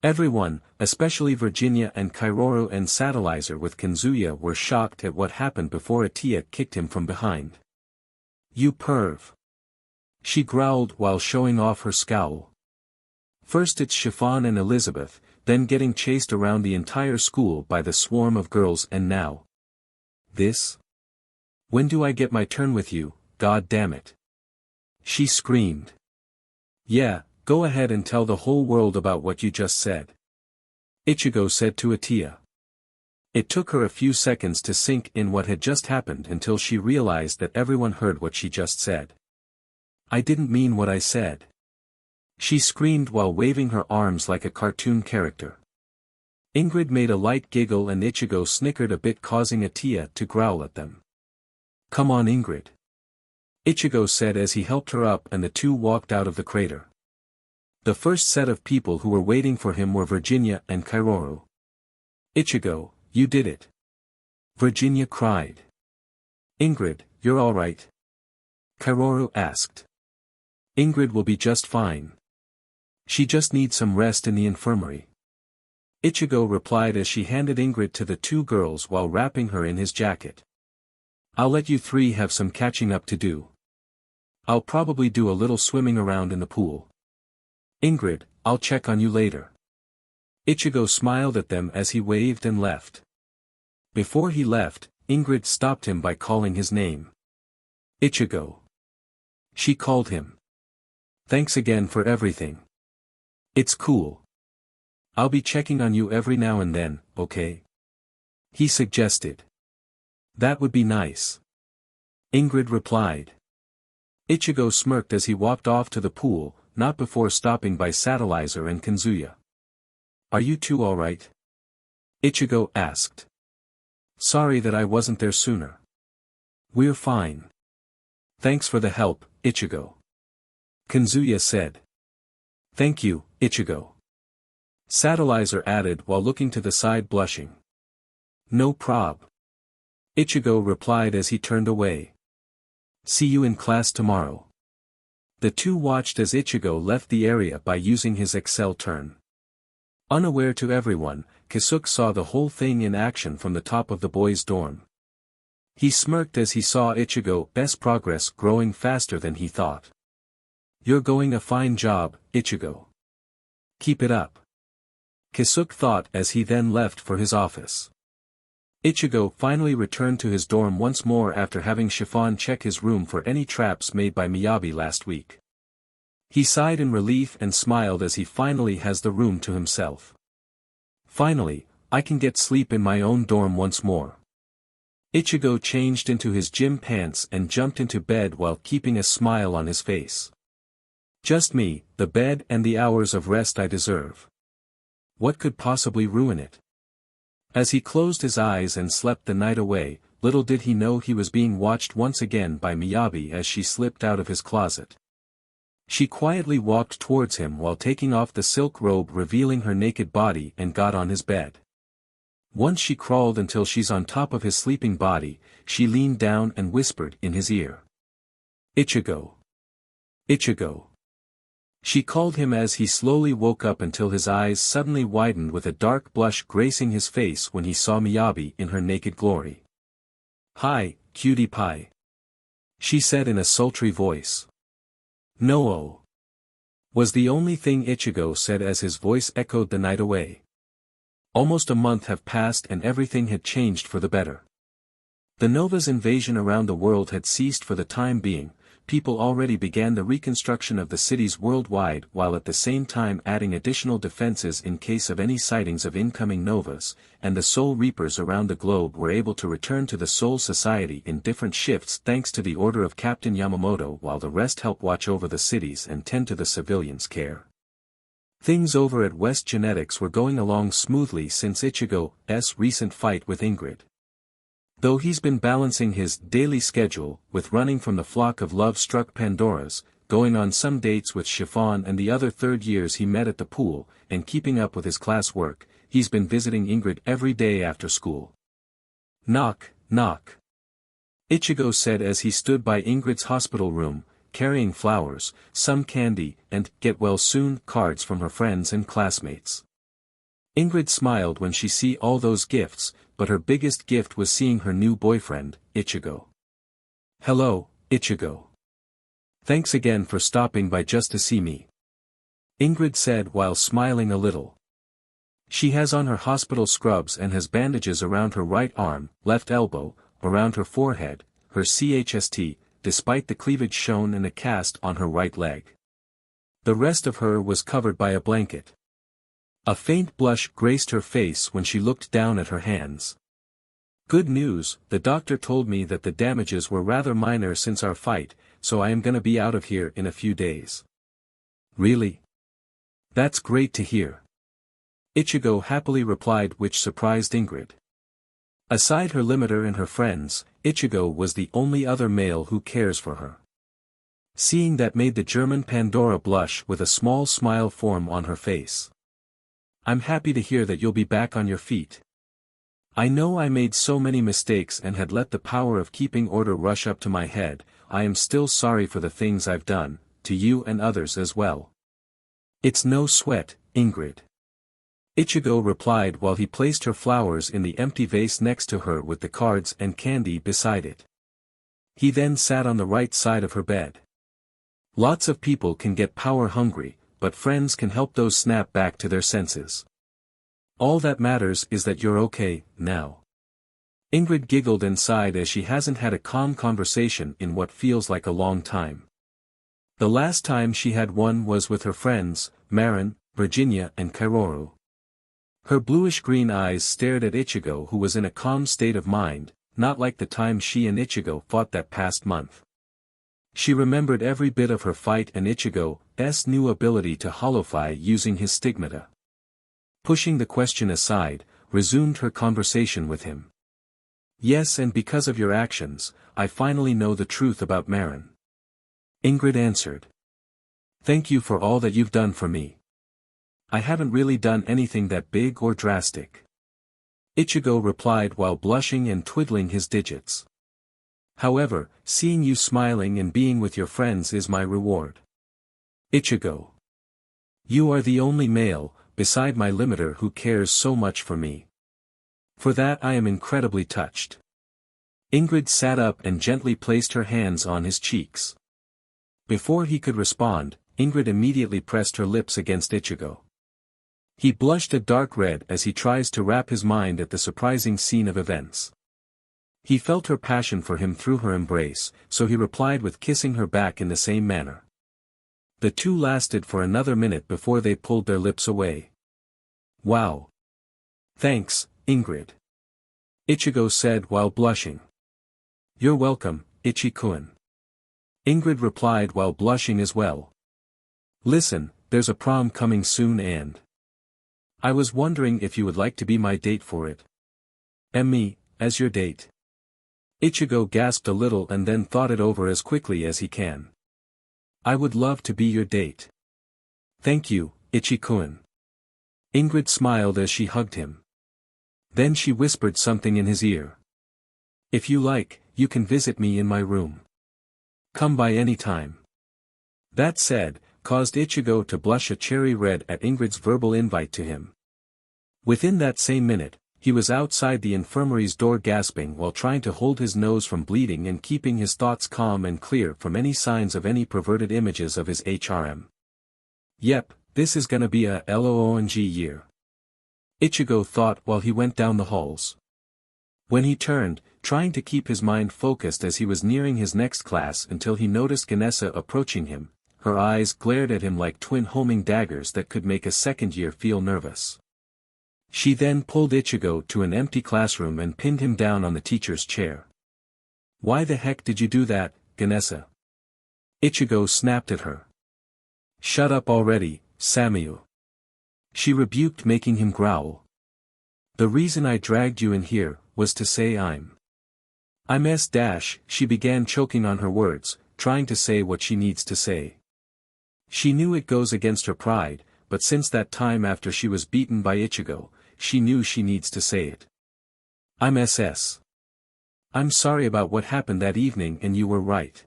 Everyone, especially Virginia and Kairoru and Satellizer with Kanzuya, were shocked at what happened before Atia kicked him from behind. You perv. She growled while showing off her scowl. First it's Chiffon and Elizabeth, then getting chased around the entire school by the swarm of girls, and now this? When do I get my turn with you, god damn it? She screamed. Yeah, go ahead and tell the whole world about what you just said, Ichigo said to Atia. It took her a few seconds to sink in what had just happened until she realized that everyone heard what she just said. I didn't mean what I said. She screamed while waving her arms like a cartoon character. Ingrid made a light giggle and Ichigo snickered a bit, causing Atia to growl at them. Come on, Ingrid, Ichigo said as he helped her up and the two walked out of the crater. The first set of people who were waiting for him were Virginia and Kairoru. Ichigo, you did it, Virginia cried. Ingrid, you're alright? Kairoru asked. Ingrid will be just fine. She just needs some rest in the infirmary, Ichigo replied as she handed Ingrid to the two girls while wrapping her in his jacket. I'll let you three have some catching up to do. I'll probably do a little swimming around in the pool. Ingrid, I'll check on you later. Ichigo smiled at them as he waved and left. Before he left, Ingrid stopped him by calling his name. Ichigo. She called him. Thanks again for everything. It's cool. I'll be checking on you every now and then, okay? He suggested. That would be nice, Ingrid replied. Ichigo smirked as he walked off to the pool, not before stopping by Satellizer and Kanzuya. Are you two alright? Ichigo asked. Sorry that I wasn't there sooner. We're fine. Thanks for the help, Ichigo, Kanzuya said. Thank you, Ichigo, Satellizer added while looking to the side blushing. No prob, Ichigo replied as he turned away. See you in class tomorrow. The two watched as Ichigo left the area by using his Excel turn. Unaware to everyone, Kisuke saw the whole thing in action from the top of the boys' dorm. He smirked as he saw Ichigo's progress growing faster than he thought. You're going a fine job, Ichigo. Keep it up, Kisuke thought as he then left for his office. Ichigo finally returned to his dorm once more after having Chiffon check his room for any traps made by Miyabi last week. He sighed in relief and smiled as he finally has the room to himself. Finally, I can get sleep in my own dorm once more. Ichigo changed into his gym pants and jumped into bed while keeping a smile on his face. Just me, the bed and the hours of rest I deserve. What could possibly ruin it? As he closed his eyes and slept the night away, little did he know he was being watched once again by Miyabi as she slipped out of his closet. She quietly walked towards him while taking off the silk robe revealing her naked body and got on his bed. Once she crawled until she's on top of his sleeping body, she leaned down and whispered in his ear. Ichigo. Ichigo. She called him as he slowly woke up until his eyes suddenly widened with a dark blush gracing his face when he saw Miyabi in her naked glory. Hi, cutie pie, she said in a sultry voice. No-oh, was the only thing Ichigo said as his voice echoed the night away. Almost a month have passed and everything had changed for the better. The Nova's invasion around the world had ceased for the time being. People already began the reconstruction of the cities worldwide while at the same time adding additional defenses in case of any sightings of incoming Novas, and the Soul Reapers around the globe were able to return to the Soul Society in different shifts thanks to the order of Captain Yamamoto while the rest help watch over the cities and tend to the civilians' care. Things over at West Genetics were going along smoothly since Ichigo's recent fight with Ingrid. Though he's been balancing his daily schedule with running from the flock of love-struck Pandoras, going on some dates with Chiffon and the other third years he met at the pool, and keeping up with his class work, he's been visiting Ingrid every day after school. Knock, knock, Ichigo said as he stood by Ingrid's hospital room, carrying flowers, some candy, and get-well-soon cards from her friends and classmates. Ingrid smiled when she saw all those gifts, but her biggest gift was seeing her new boyfriend, Ichigo. Hello, Ichigo. Thanks again for stopping by just to see me. Ingrid said while smiling a little. She has on her hospital scrubs and has bandages around her right arm, left elbow, around her forehead, her chest, despite the cleavage shown and a cast on her right leg. The rest of her was covered by a blanket. A faint blush graced her face when she looked down at her hands. Good news, the doctor told me that the damages were rather minor since our fight, so I am gonna be out of here in a few days. Really? That's great to hear. Ichigo happily replied, which surprised Ingrid. Aside her limiter and her friends, Ichigo was the only other male who cares for her. Seeing that made the German Pandora blush with a small smile form on her face. I'm happy to hear that you'll be back on your feet. I know I made so many mistakes and had let the power of keeping order rush up to my head. I am still sorry for the things I've done, to you and others as well. It's no sweat, Ingrid. Ichigo replied while he placed her flowers in the empty vase next to her with the cards and candy beside it. He then sat on the right side of her bed. Lots of people can get power hungry, but friends can help those snap back to their senses. All that matters is that you're okay, now. Ingrid giggled and sighed as she hasn't had a calm conversation in what feels like a long time. The last time she had one was with her friends, Marin, Virginia and Kaoru. Her bluish-green eyes stared at Ichigo, who was in a calm state of mind, not like the time she and Ichigo fought that past month. She remembered every bit of her fight and Ichigo's new ability to holofy using his stigmata. Pushing the question aside, resumed her conversation with him. Yes, and because of your actions, I finally know the truth about Marin. Ingrid answered. Thank you for all that you've done for me. I haven't really done anything that big or drastic. Ichigo replied while blushing and twiddling his digits. However, seeing you smiling and being with your friends is my reward. Ichigo. You are the only male, beside my limiter, who cares so much for me. For that I am incredibly touched. Ingrid sat up and gently placed her hands on his cheeks. Before he could respond, Ingrid immediately pressed her lips against Ichigo. He blushed a dark red as he tries to wrap his mind at the surprising scene of events. He felt her passion for him through her embrace, so he replied with kissing her back in the same manner. The two lasted for another minute before they pulled their lips away. Wow. Thanks, Ingrid. Ichigo said while blushing. You're welcome, Ichi-kun. Ingrid replied while blushing as well. Listen, there's a prom coming soon and I was wondering if you would like to be my date for it. Me, as your date. Ichigo gasped a little and then thought it over as quickly as he can. I would love to be your date. Thank you, Ichi-kun. Ingrid smiled as she hugged him. Then she whispered something in his ear. If you like, you can visit me in my room. Come by any time. That said, caused Ichigo to blush a cherry red at Ingrid's verbal invite to him. Within that same minute, he was outside the infirmary's door gasping while trying to hold his nose from bleeding and keeping his thoughts calm and clear from any signs of any perverted images of his HRM. Yep, this is gonna be a long year. Ichigo thought while he went down the halls. When he turned, trying to keep his mind focused as he was nearing his next class until he noticed Ganessa approaching him, her eyes glared at him like twin homing daggers that could make a second year feel nervous. She then pulled Ichigo to an empty classroom and pinned him down on the teacher's chair. Why the heck did you do that, Ganessa? Ichigo snapped at her. Shut up already, Samyu. She rebuked, making him growl. The reason I dragged you in here was to say I'm she began choking on her words, trying to say what she needs to say. She knew it goes against her pride, but since that time after she was beaten by Ichigo, she knew she needs to say it. I'm sorry about what happened that evening and you were right.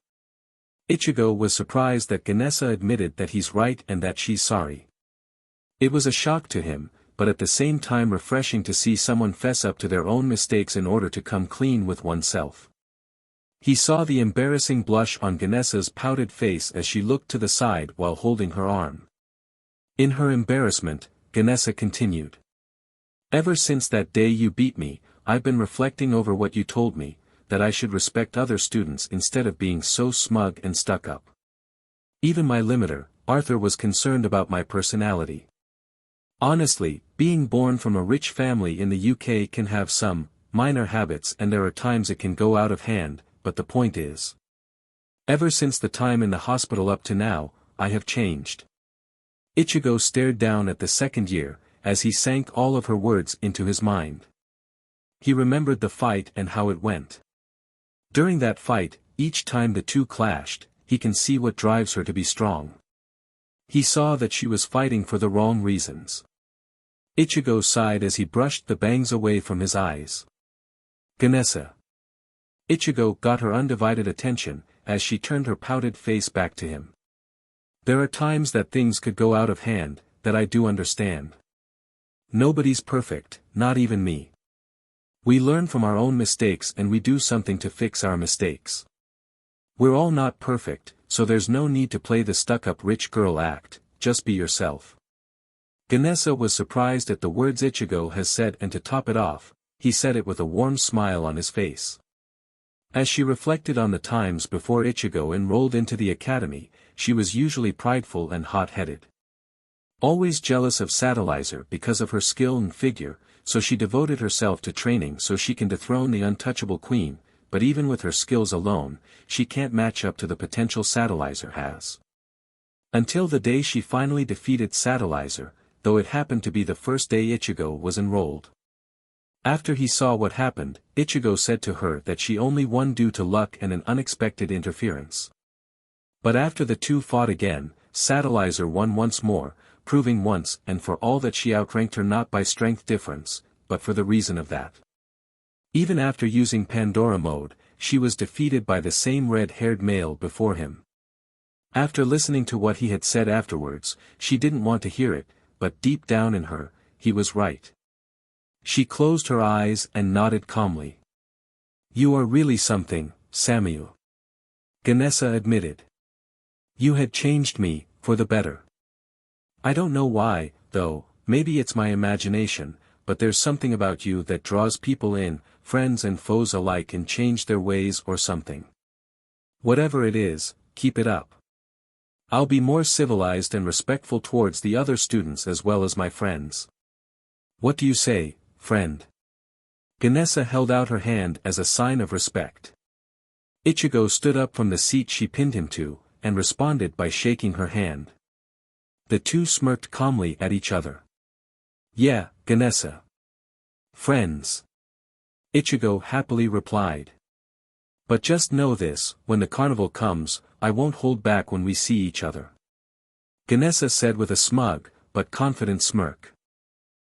Ichigo was surprised that Ganessa admitted that he's right and that she's sorry. It was a shock to him, but at the same time refreshing to see someone fess up to their own mistakes in order to come clean with oneself. He saw the embarrassing blush on Ganesa's pouted face as she looked to the side while holding her arm. In her embarrassment, Ganesa continued. Ever since that day you beat me, I've been reflecting over what you told me, that I should respect other students instead of being so smug and stuck up. Even my limiter, Arthur, was concerned about my personality. Honestly, being born from a rich family in the UK can have some minor habits, and there are times it can go out of hand, but the point is, ever since the time in the hospital up to now, I have changed. Ichigo stared down at the second year, as he sank all of her words into his mind. He remembered the fight and how it went. During that fight, each time the two clashed, he can see what drives her to be strong. He saw that she was fighting for the wrong reasons. Ichigo sighed as he brushed the bangs away from his eyes. Ganesa. Ichigo got her undivided attention, as she turned her pouted face back to him. There are times that things could go out of hand, that I do understand. Nobody's perfect, not even me. We learn from our own mistakes and we do something to fix our mistakes. We're all not perfect, so there's no need to play the stuck-up rich girl act, just be yourself. Ganesa was surprised at the words Ichigo has said, and to top it off, he said it with a warm smile on his face. As she reflected on the times before Ichigo enrolled into the academy, she was usually prideful and hot-headed. Always jealous of Satellizer because of her skill and figure, so she devoted herself to training so she can dethrone the untouchable queen, but even with her skills alone, she can't match up to the potential Satellizer has. Until the day she finally defeated Satellizer, though it happened to be the first day Ichigo was enrolled. After he saw what happened, Ichigo said to her that she only won due to luck and an unexpected interference. But after the two fought again, Satellizer won once more, proving once and for all that she outranked her not by strength difference, but for the reason of that. Even after using Pandora mode, she was defeated by the same red-haired male before him. After listening to what he had said afterwards, she didn't want to hear it, but deep down in her, he was right. She closed her eyes and nodded calmly. You are really something, Samuel. Ganesa admitted. You had changed me, for the better. I don't know why, though, maybe it's my imagination, but there's something about you that draws people in, friends and foes alike, and change their ways or something. Whatever it is, keep it up. I'll be more civilized and respectful towards the other students as well as my friends. What do you say, friend? Ganesa held out her hand as a sign of respect. Ichigo stood up from the seat she pinned him to, and responded by shaking her hand. The two smirked calmly at each other. Yeah, Ganesa. Friends. Ichigo happily replied. But just know this, when the carnival comes, I won't hold back when we see each other. Ganesa said with a smug, but confident smirk.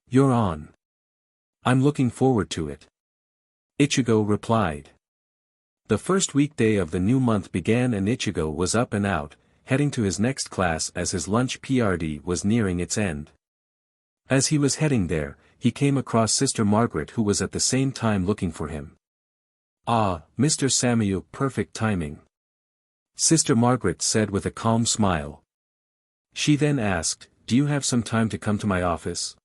You're on. I'm looking forward to it. Ichigo replied. The first weekday of the new month began and Ichigo was up and out, heading to his next class as his lunch PRD was nearing its end. As he was heading there, he came across Sister Margaret, who was at the same time looking for him. Ah, Mr. Samuel, perfect timing. Sister Margaret said with a calm smile. She then asked, do you have some time to come to my office?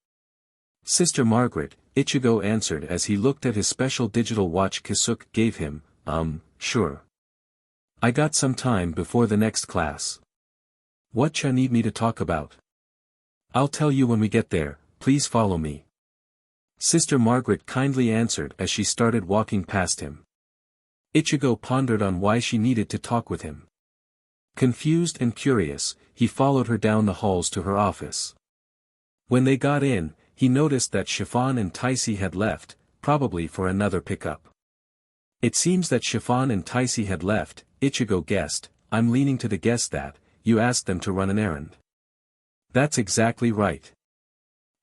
Sister Margaret, Ichigo answered as he looked at his special digital watch Kisuke gave him, sure. I got some time before the next class. What cha need me to talk about? I'll tell you when we get there, please follow me. Sister Margaret kindly answered as she started walking past him. Ichigo pondered on why she needed to talk with him. Confused and curious, he followed her down the halls to her office. When they got in, he noticed that Chiffon and Taisi had left, probably for another pickup. It seems that Chiffon and Taisi had left, Ichigo guessed. I'm leaning to the guess that, you asked them to run an errand. That's exactly right.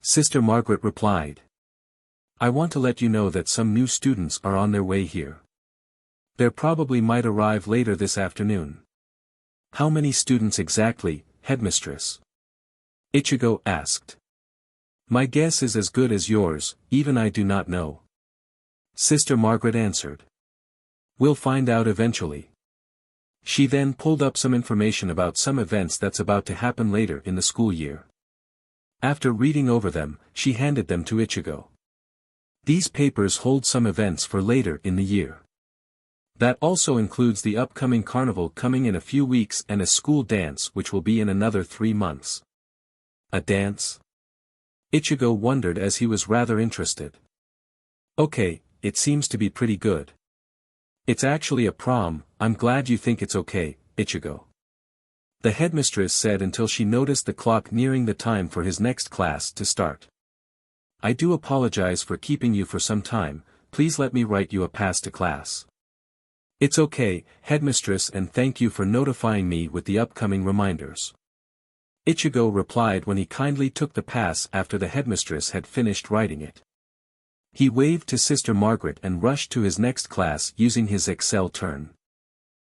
Sister Margaret replied. I want to let you know that some new students are on their way here. They probably might arrive later this afternoon. How many students exactly, headmistress? Ichigo asked. My guess is as good as yours, even I do not know. Sister Margaret answered. We'll find out eventually. She then pulled up some information about some events that's about to happen later in the school year. After reading over them, she handed them to Ichigo. These papers hold some events for later in the year. That also includes the upcoming carnival coming in a few weeks and a school dance which will be in another 3 months. A dance? Ichigo wondered as he was rather interested. Okay, it seems to be pretty good. It's actually a prom. I'm glad you think it's okay, Ichigo. The headmistress said until she noticed the clock nearing the time for his next class to start. I do apologize for keeping you for some time, please let me write you a pass to class. It's okay, headmistress, and thank you for notifying me with the upcoming reminders. Ichigo replied when he kindly took the pass after the headmistress had finished writing it. He waved to Sister Margaret and rushed to his next class using his Excel turn.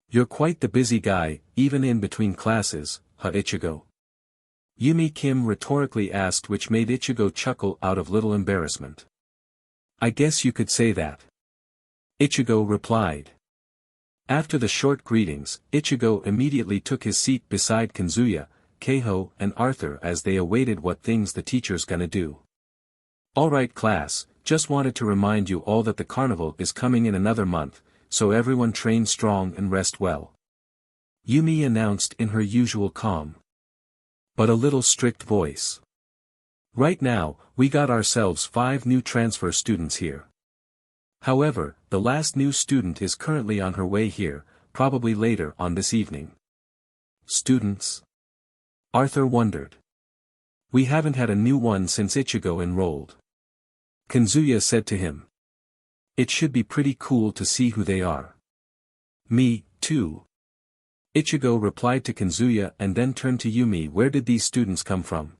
You're quite the busy guy, even in between classes, huh, Ichigo? Yumi Kim rhetorically asked, which made Ichigo chuckle out of little embarrassment. I guess you could say that. Ichigo replied. After the short greetings, Ichigo immediately took his seat beside Kanzuya, Keiho, and Arthur as they awaited what things the teacher's gonna do. Alright class, just wanted to remind you all that the carnival is coming in another month, so everyone train strong and rest well. Yumi announced in her usual calm, but a little strict voice. Right now, we got ourselves 5 new transfer students here. However, the last new student is currently on her way here, probably later on this evening. Students? Arthur wondered. We haven't had a new one since Ichigo enrolled. Kanzuya said to him. It should be pretty cool to see who they are. Me, too. Ichigo replied to Kanzuya and then turned to Yumi. Where did these students come from?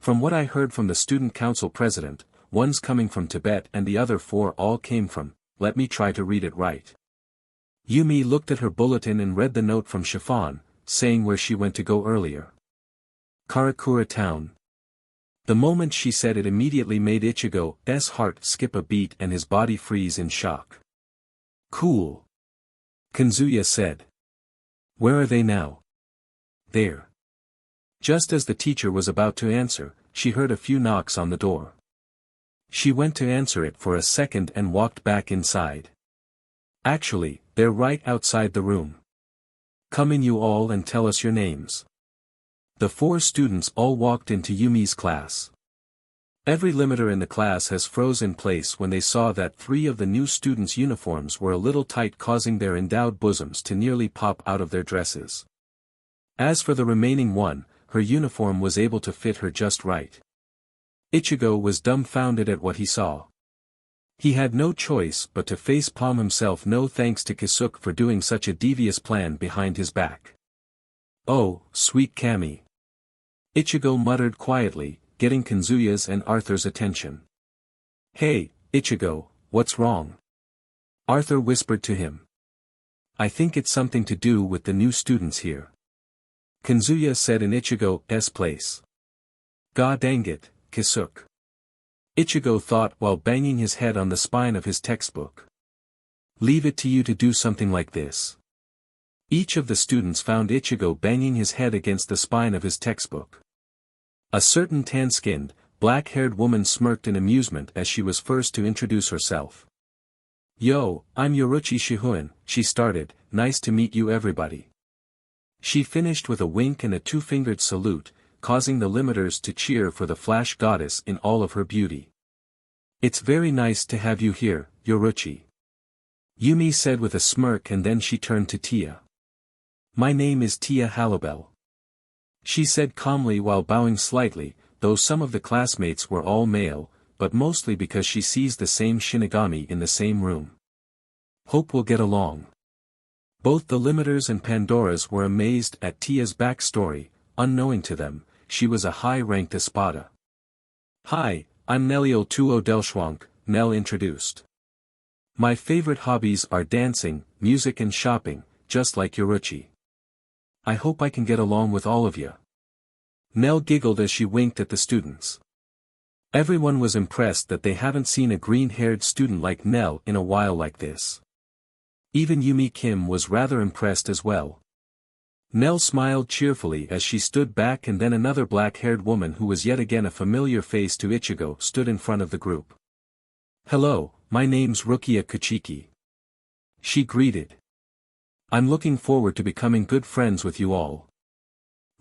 From what I heard from the student council president, one's coming from Tibet and the other 4 all came from, let me try to read it right. Yumi looked at her bulletin and read the note from Chiffon, saying where she went to go earlier. Karakura town. The moment she said it immediately made Ichigo's heart skip a beat and his body freeze in shock. Cool. Kanzuya said. Where are they now? There. Just as the teacher was about to answer, she heard a few knocks on the door. She went to answer it for a second and walked back inside. Actually, they're right outside the room. Come in you all and tell us your names. The 4 students all walked into Yumi's class. Every limiter in the class has froze in place when they saw that 3 of the new students' uniforms were a little tight, causing their endowed bosoms to nearly pop out of their dresses. As for the remaining one, her uniform was able to fit her just right. Ichigo was dumbfounded at what he saw. He had no choice but to face-palm himself, no thanks to Kisuke for doing such a devious plan behind his back. Oh, sweet Kami. Ichigo muttered quietly, getting Kanzuya's and Arthur's attention. Hey, Ichigo, what's wrong? Arthur whispered to him. I think it's something to do with the new students here. Kanzuya said in Ichigo's place. God dang it, Kisuke. Ichigo thought while banging his head on the spine of his textbook. Leave it to you to do something like this. Each of the students found Ichigo banging his head against the spine of his textbook. A certain tan-skinned, black-haired woman smirked in amusement as she was first to introduce herself. Yo, I'm Yoruchi Shihuin, she started, nice to meet you everybody. She finished with a wink and a 2-fingered salute, causing the limiters to cheer for the flash goddess in all of her beauty. It's very nice to have you here, Yoruchi. Yumi said with a smirk, and then she turned to Tia. My name is Tia Halobel. She said calmly while bowing slightly, though some of the classmates were all male, but mostly because she sees the same Shinigami in the same room. Hope we'll get along. Both the limiters and Pandoras were amazed at Tia's backstory. Unknowing to them, she was a high-ranked espada. Hi, I'm Neliel Tuo Delschwank, Nell introduced. My favorite hobbies are dancing, music and shopping, just like Yoruchi. I hope I can get along with all of you. Nell giggled as she winked at the students. Everyone was impressed that they haven't seen a green-haired student like Nell in a while like this. Even Yumi Kim was rather impressed as well. Nell smiled cheerfully as she stood back, and then another black-haired woman who was yet again a familiar face to Ichigo stood in front of the group. "Hello, my name's Rukia Kuchiki," she greeted. "I'm looking forward to becoming good friends with you all."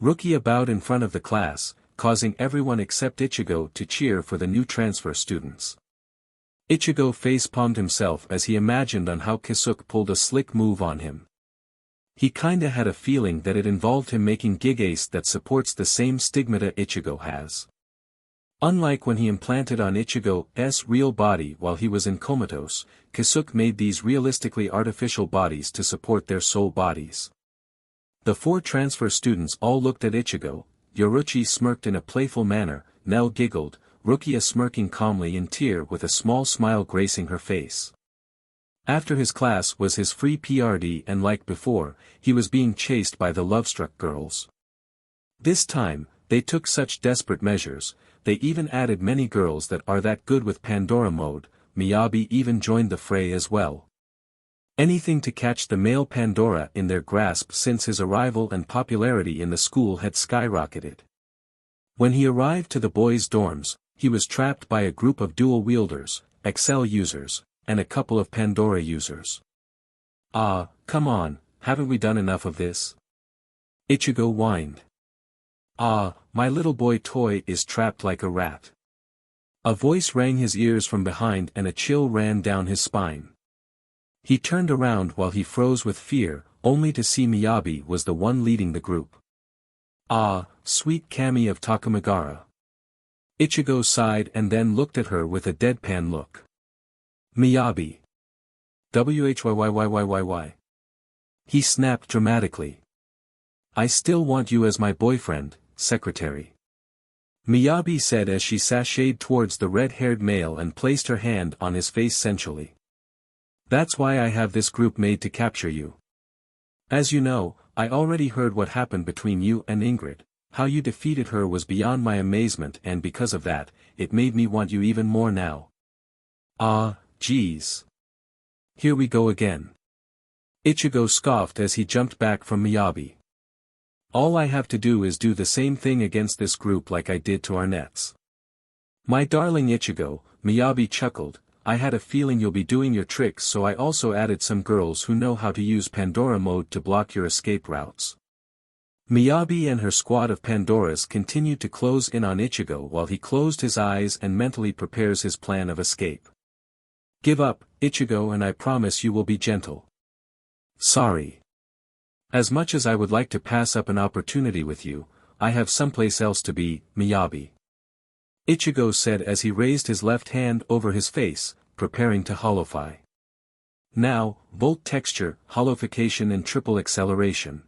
Rukia bowed in front of the class, causing everyone except Ichigo to cheer for the new transfer students. Ichigo face-palmed himself as he imagined on how Kisuke pulled a slick move on him. He kinda had a feeling that it involved him making Gigace that supports the same stigmata Ichigo has. Unlike when he implanted on Ichigo's real body while he was in comatose, Kisuke made these realistically artificial bodies to support their soul bodies. The 4 transfer students all looked at Ichigo. Yoruchi smirked in a playful manner, Nell giggled, Rukia smirking calmly in tear with a small smile gracing her face. After his class was his free PRD, and like before, he was being chased by the love-struck girls. This time, they took such desperate measures, they even added many girls that are that good with Pandora mode. Miyabi even joined the fray as well. Anything to catch the male Pandora in their grasp since his arrival, and popularity in the school had skyrocketed. When he arrived to the boys' dorms, he was trapped by a group of dual-wielders, Excel users, and a couple of Pandora users. "Ah, come on, haven't we done enough of this?" Ichigo whined. "Ah, my little boy toy is trapped like a rat." A voice rang his ears from behind and a chill ran down his spine. He turned around while he froze with fear, only to see Miyabi was the one leading the group. "Ah, sweet Kami of Takamagara." Ichigo sighed and then looked at her with a deadpan look. "Miyabi. Whyyyyyyyy. He snapped dramatically. "I still want you as my boyfriend, secretary." Miyabi said as she sashayed towards the red-haired male and placed her hand on his face sensually. "That's why I have this group made to capture you. As you know, I already heard what happened between you and Ingrid. How you defeated her was beyond my amazement, and because of that, it made me want you even more now." "Ah, geez. Here we go again." Ichigo scoffed as he jumped back from Miyabi. "All I have to do is do the same thing against this group like I did to our nets." "My darling Ichigo," Miyabi chuckled, "I had a feeling you'll be doing your tricks, so I also added some girls who know how to use Pandora mode to block your escape routes." Miyabi and her squad of Pandoras continued to close in on Ichigo while he closed his eyes and mentally prepares his plan of escape. "Give up, Ichigo, and I promise you will be gentle." "Sorry. As much as I would like to pass up an opportunity with you, I have someplace else to be, Miyabi," Ichigo said as he raised his left hand over his face, preparing to holofy. Now, volt texture, holofication and triple acceleration.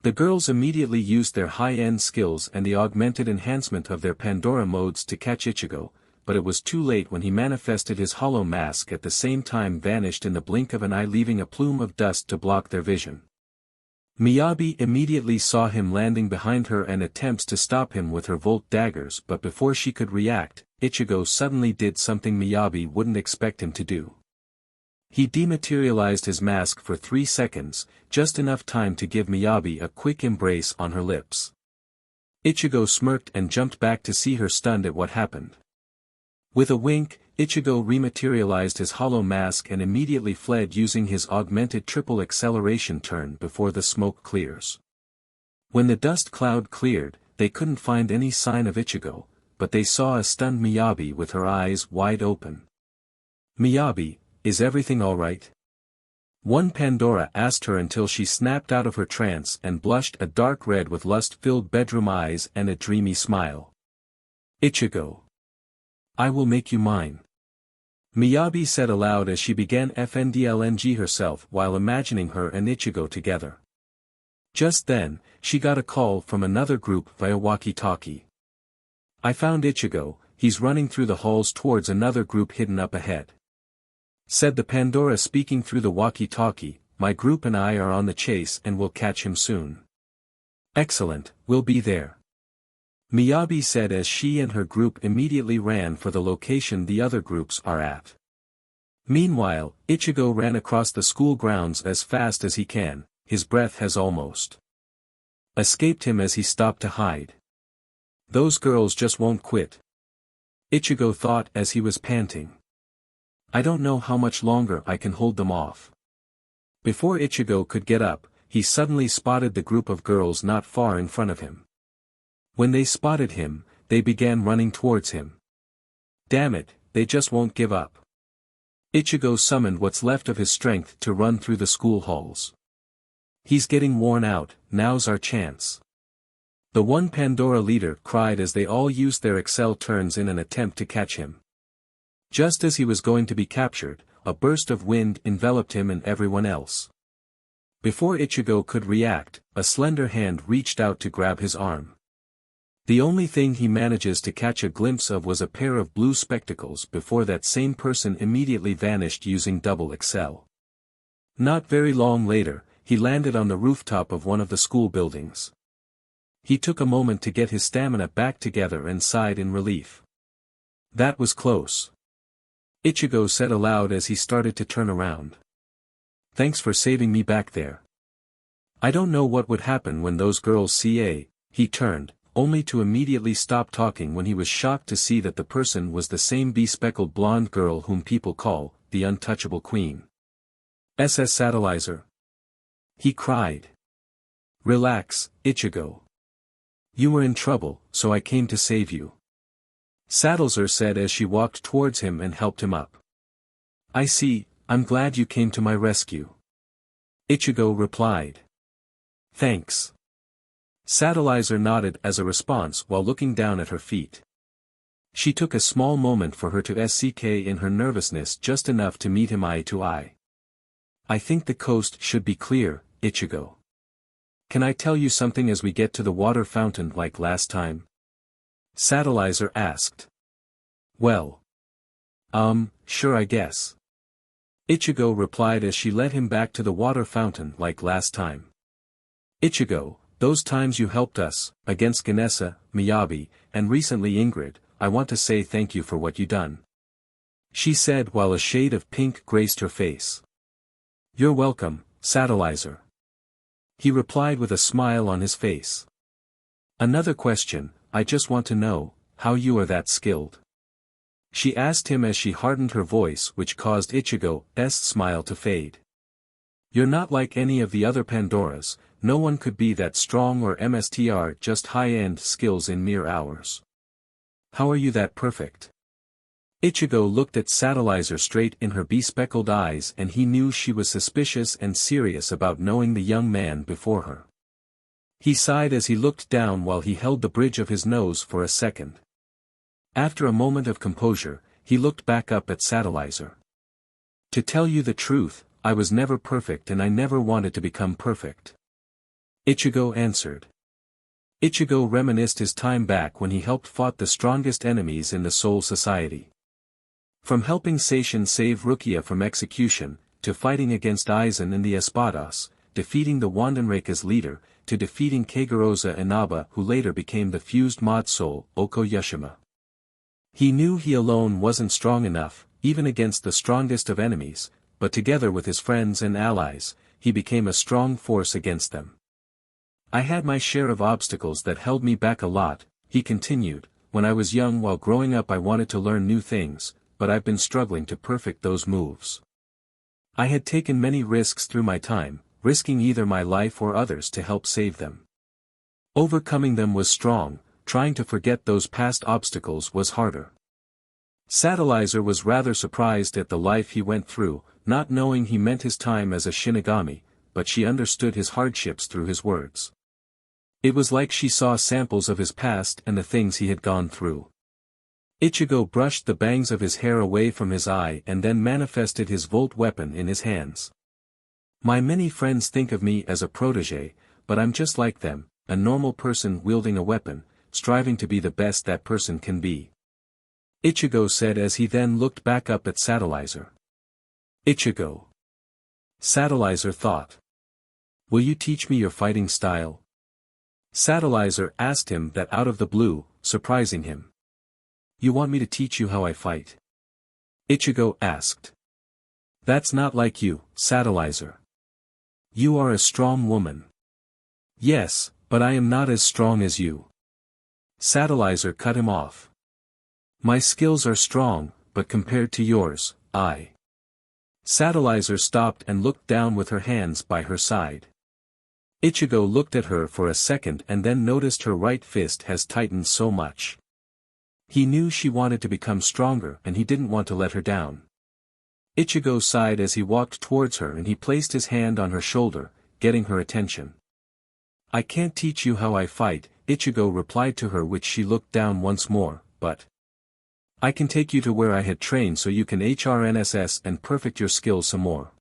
The girls immediately used their high-end skills and the augmented enhancement of their Pandora modes to catch Ichigo, but it was too late when he manifested his hollow mask, at the same time vanished in the blink of an eye, leaving a plume of dust to block their vision. Miyabi immediately saw him landing behind her and attempts to stop him with her volt daggers, but before she could react, Ichigo suddenly did something Miyabi wouldn't expect him to do. He dematerialized his mask for 3 seconds, just enough time to give Miyabi a quick embrace on her lips. Ichigo smirked and jumped back to see her stunned at what happened. With a wink, Ichigo rematerialized his hollow mask and immediately fled using his augmented triple acceleration turn before the smoke clears. When the dust cloud cleared, they couldn't find any sign of Ichigo, but they saw a stunned Miyabi with her eyes wide open. "Miyabi, is everything alright?" One Pandora asked her until she snapped out of her trance and blushed a dark red with lust-filled bedroom eyes and a dreamy smile. "Ichigo. I will make you mine," Miyabi said aloud as she began FNDLNG herself while imagining her and Ichigo together. Just then, she got a call from another group via walkie-talkie. "I found Ichigo, he's running through the halls towards another group hidden up ahead," said the Pandora speaking through the walkie-talkie. "My group and I are on the chase and will catch him soon." "Excellent, we'll be there," Miyabi said as she and her group immediately ran for the location the other groups are at. Meanwhile, Ichigo ran across the school grounds as fast as he can, his breath has almost escaped him as he stopped to hide. Those girls just won't quit. Ichigo thought as he was panting. I don't know how much longer I can hold them off. Before Ichigo could get up, he suddenly spotted the group of girls not far in front of him. When they spotted him, they began running towards him. Damn it, they just won't give up. Ichigo summoned what's left of his strength to run through the school halls. He's getting worn out, now's our chance. The one Pandora leader cried as they all used their Excel turns in an attempt to catch him. Just as he was going to be captured, a burst of wind enveloped him and everyone else. Before Ichigo could react, a slender hand reached out to grab his arm. The only thing he manages to catch a glimpse of was a pair of blue spectacles before that same person immediately vanished using double Excel. Not very long later, he landed on the rooftop of one of the school buildings. He took a moment to get his stamina back together and sighed in relief. That was close. Ichigo said aloud as he started to turn around. Thanks for saving me back there. I don't know what would happen when those girls see a. He turned, only to immediately stop talking when he was shocked to see that the person was the same bespectacled blonde girl whom people call, the untouchable queen. SS Satellizer. He cried. Relax, Ichigo. You were in trouble, so I came to save you. Satellizer said as she walked towards him and helped him up. I see, I'm glad you came to my rescue. Ichigo replied. Thanks. Satellizer nodded as a response while looking down at her feet. She took a small moment for her to SCK in her nervousness just enough to meet him eye to eye. I think the coast should be clear, Ichigo. Can I tell you something as we get to the water fountain like last time? Satellizer asked. Well. Sure I guess. Ichigo replied as she led him back to the water fountain like last time. Ichigo, those times you helped us, against Ganesa, Miyabi, and recently Ingrid, I want to say thank you for what you done. She said while a shade of pink graced her face. You're welcome, Satellizer. He replied with a smile on his face. Another question, I just want to know, how you are that skilled. She asked him as she hardened her voice which caused Ichigo's smile to fade. You're not like any of the other Pandoras, no one could be that strong or MSTR just high-end skills in mere hours. How are you that perfect? Ichigo looked at Satellizer straight in her bespectacled eyes and he knew she was suspicious and serious about knowing the young man before her. He sighed as he looked down while he held the bridge of his nose for a second. After a moment of composure, he looked back up at Satellizer. To tell you the truth, I was never perfect and I never wanted to become perfect. Ichigo answered. Ichigo reminisced his time back when he helped fought the strongest enemies in the Soul Society. From helping Seishin save Rukia from execution, to fighting against Aizen and the Espadas, defeating the Wandenreika's leader, to defeating Kagoroza Inaba who later became the fused mod soul, Okoyashima. He knew he alone wasn't strong enough, even against the strongest of enemies, but together with his friends and allies, he became a strong force against them. I had my share of obstacles that held me back a lot, he continued. When I was young while growing up I wanted to learn new things, but I've been struggling to perfect those moves. I had taken many risks through my time, risking either my life or others to help save them. Overcoming them was strong, trying to forget those past obstacles was harder. Satellizer was rather surprised at the life he went through, not knowing he meant his time as a Shinigami, but she understood his hardships through his words. It was like she saw samples of his past and the things he had gone through. Ichigo brushed the bangs of his hair away from his eye and then manifested his Volt weapon in his hands. My many friends think of me as a protege, but I'm just like them, a normal person wielding a weapon, striving to be the best that person can be. Ichigo said as he then looked back up at Satellizer. Ichigo. Satellizer thought. Will you teach me your fighting style? Satellizer asked him that out of the blue, surprising him. You want me to teach you how I fight? Ichigo asked. That's not like you, Satellizer. You are a strong woman. Yes, but I am not as strong as you. Satellizer cut him off. My skills are strong, but compared to yours, Satellizer stopped and looked down with her hands by her side. Ichigo looked at her for a second and then noticed her right fist has tightened so much. He knew she wanted to become stronger and he didn't want to let her down. Ichigo sighed as he walked towards her and he placed his hand on her shoulder, getting her attention. I can't teach you how I fight, Ichigo replied to her, which she looked down once more, but I can take you to where I had trained so you can HRNSS and perfect your skills some more.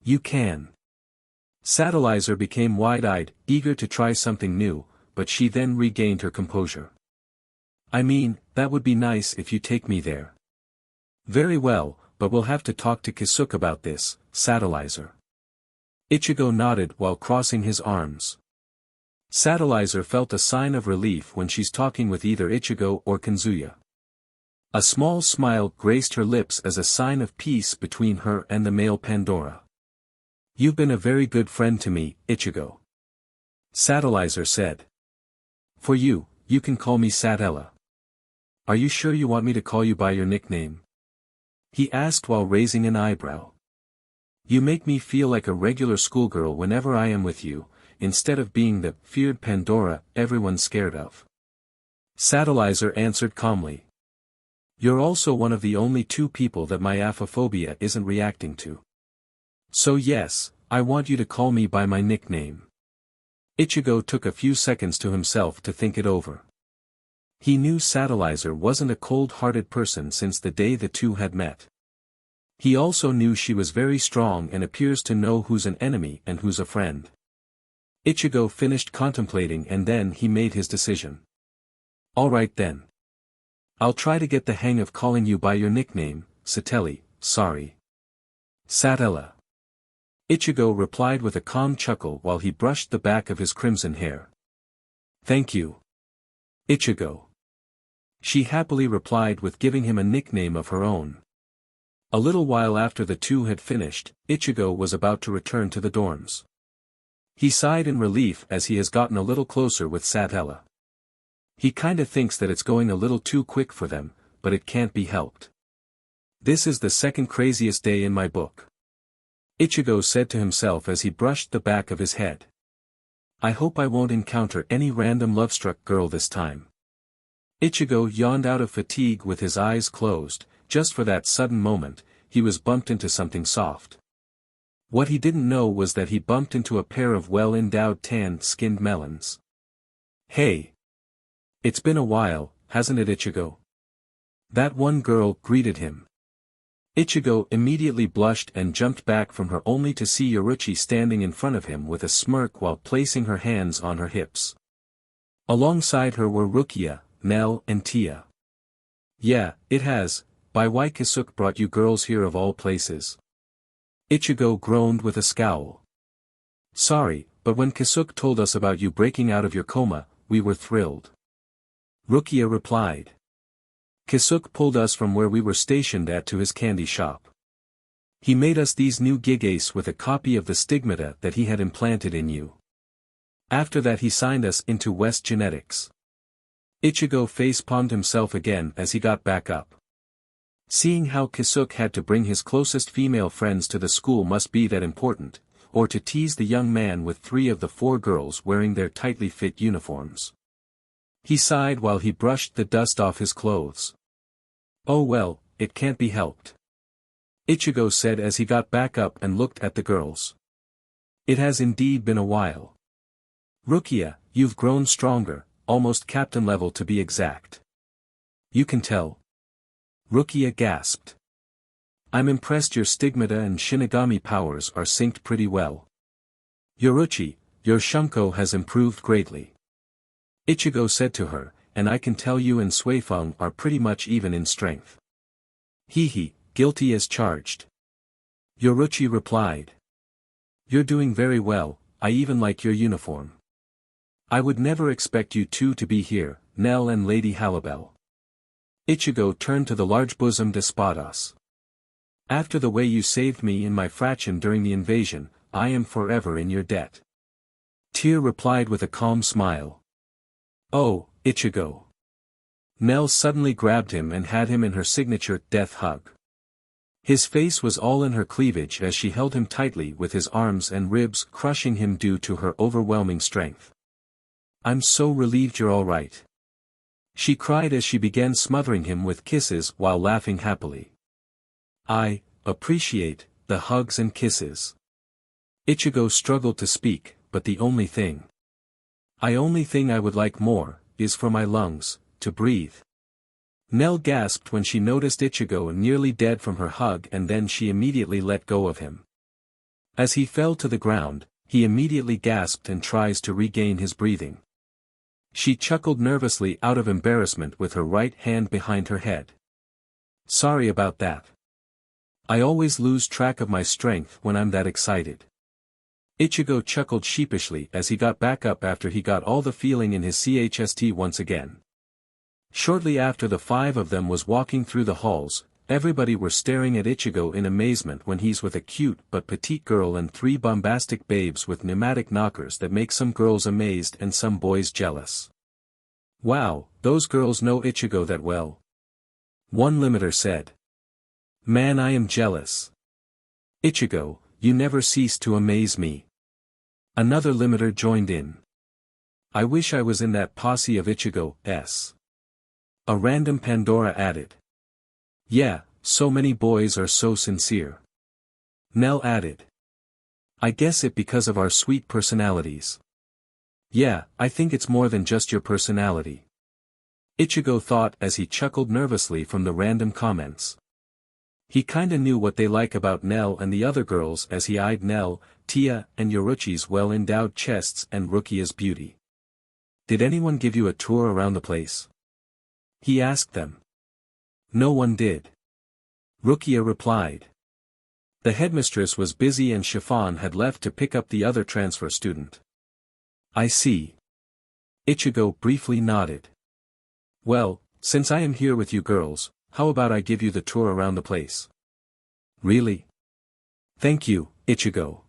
You can. Satellizer became wide-eyed, eager to try something new, but she then regained her composure. I mean, that would be nice if you take me there. Very well, but we'll have to talk to Kisuke about this, Satellizer. Ichigo nodded while crossing his arms. Satellizer felt a sign of relief when she's talking with either Ichigo or Kanzuya. A small smile graced her lips as a sign of peace between her and the male Pandora. You've been a very good friend to me, Ichigo. Satellizer said. For you, you can call me Satella. Are you sure you want me to call you by your nickname? He asked while raising an eyebrow. You make me feel like a regular schoolgirl whenever I am with you, instead of being the feared Pandora everyone's scared of. Satellizer answered calmly. You're also one of the only two people that my aphophobia isn't reacting to. So yes, I want you to call me by my nickname. Ichigo took a few seconds to himself to think it over. He knew Satellizer wasn't a cold-hearted person since the day the two had met. He also knew she was very strong and appears to know who's an enemy and who's a friend. Ichigo finished contemplating and then he made his decision. Alright then. I'll try to get the hang of calling you by your nickname, sorry. Satella. Ichigo replied with a calm chuckle while he brushed the back of his crimson hair. Thank you. Ichigo. She happily replied with giving him a nickname of her own. A little while after the two had finished, Ichigo was about to return to the dorms. He sighed in relief as he has gotten a little closer with Satella. He kinda thinks that it's going a little too quick for them, but it can't be helped. This is the second craziest day in my book. Ichigo said to himself as he brushed the back of his head. I hope I won't encounter any random love-struck girl this time. Ichigo yawned out of fatigue with his eyes closed. Just for that sudden moment, he was bumped into something soft. What he didn't know was that he bumped into a pair of well-endowed tan-skinned melons. Hey! It's been a while, hasn't it, Ichigo? That one girl greeted him. Ichigo immediately blushed and jumped back from her only to see Yoruchi standing in front of him with a smirk while placing her hands on her hips. Alongside her were Rukia, Nell and Tia. Yeah, it has, by why Kisuke brought you girls here of all places. Ichigo groaned with a scowl. Sorry, but when Kisuke told us about you breaking out of your coma, we were thrilled. Rukia replied. Kisuke pulled us from where we were stationed at to his candy shop. He made us these new gigace with a copy of the stigmata that he had implanted in you. After that he signed us into West Genetics. Ichigo face-palmed himself again as he got back up. Seeing how Kisuke had to bring his closest female friends to the school must be that important, or to tease the young man with 3 of the 4 girls wearing their tightly fit uniforms. He sighed while he brushed the dust off his clothes. Oh well, it can't be helped. Ichigo said as he got back up and looked at the girls. It has indeed been a while. Rukia, you've grown stronger, almost captain level to be exact. You can tell. Rukia gasped. I'm impressed your stigmata and Shinigami powers are synced pretty well. Yoruchi, your Shunko has improved greatly. Ichigo said to her, and I can tell you and Suifeng are pretty much even in strength. Hehe, guilty as charged. Yoruchi replied. You're doing very well, I even like your uniform. I would never expect you two to be here, Nell and Lady Halibel. Ichigo turned to the large-bosomed Espadas. After the way you saved me in my fraction during the invasion, I am forever in your debt. Tear replied with a calm smile. Oh, Ichigo. Nell suddenly grabbed him and had him in her signature death hug. His face was all in her cleavage as she held him tightly with his arms and ribs crushing him due to her overwhelming strength. I'm so relieved you're all right. She cried as she began smothering him with kisses while laughing happily. I appreciate the hugs and kisses. Ichigo struggled to speak, but the only thing I would like more, is for my lungs, to breathe. Nell gasped when she noticed Ichigo nearly dead from her hug, and then she immediately let go of him. As he fell to the ground, he immediately gasped and tries to regain his breathing. She chuckled nervously out of embarrassment with her right hand behind her head. Sorry about that. I always lose track of my strength when I'm that excited. Ichigo chuckled sheepishly as he got back up after he got all the feeling in his chest once again. Shortly after the five of them was walking through the halls, everybody were staring at Ichigo in amazement when he's with a cute but petite girl and three bombastic babes with pneumatic knockers that make some girls amazed and some boys jealous. Wow, those girls know Ichigo that well. One limiter said. Man, I am jealous. Ichigo, you never cease to amaze me. Another limiter joined in. I wish I was in that posse of Ichigo's. A random Pandora added. Yeah, so many boys are so sincere. Nell added. I guess it because of our sweet personalities. Yeah, I think it's more than just your personality. Ichigo thought as he chuckled nervously from the random comments. He kinda knew what they like about Nell and the other girls as he eyed Nell, Tia, and Yoruchi's well-endowed chests and Rukia's beauty. Did anyone give you a tour around the place? He asked them. No one did. Rukia replied. The headmistress was busy and Chiffon had left to pick up the other transfer student. I see. Ichigo briefly nodded. Well, since I am here with you girls, how about I give you the tour around the place? Really? Thank you, Ichigo.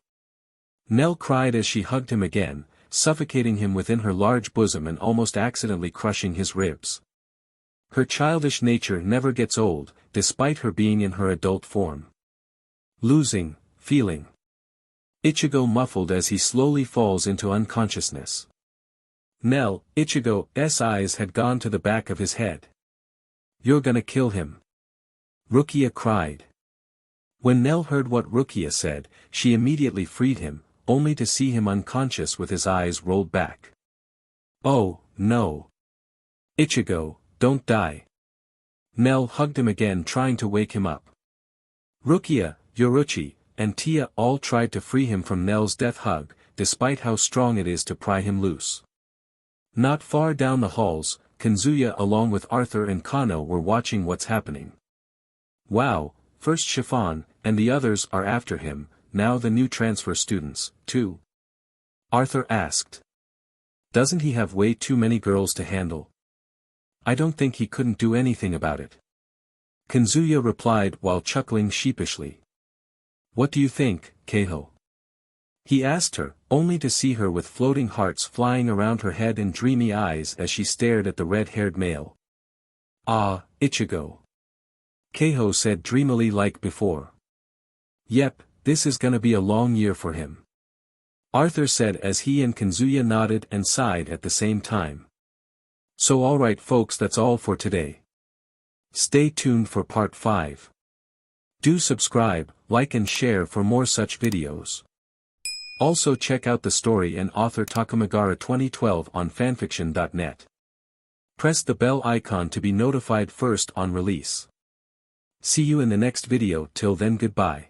Nell cried as she hugged him again, suffocating him within her large bosom and almost accidentally crushing his ribs. Her childish nature never gets old, despite her being in her adult form. Losing, feeling. Ichigo muffled as he slowly falls into unconsciousness. Nell, Ichigo's eyes had gone to the back of his head. You're gonna kill him. Rukia cried. When Nell heard what Rukia said, she immediately freed him, only to see him unconscious with his eyes rolled back. Oh, no. Ichigo, don't die. Nell hugged him again trying to wake him up. Rukia, Yoruchi, and Tia all tried to free him from Nell's death hug, despite how strong it is to pry him loose. Not far down the halls, Kanzuya along with Arthur and Kano were watching what's happening. Wow, first Chiffon, and the others are after him, now the new transfer students, too. Arthur asked. Doesn't he have way too many girls to handle? I don't think he couldn't do anything about it. Kanzuya replied while chuckling sheepishly. What do you think, Keiho? He asked her, only to see her with floating hearts flying around her head and dreamy eyes as she stared at the red-haired male. Ah, Ichigo. Keiho said dreamily like before. Yep, this is gonna be a long year for him. Arthur said as he and Kanzuya nodded and sighed at the same time. So alright folks, that's all for today. Stay tuned for part 5. Do subscribe, like and share for more such videos. Also check out the story and author Takamagara 2012 on fanfiction.net. Press the bell icon to be notified first on release. See you in the next video. Till then, goodbye.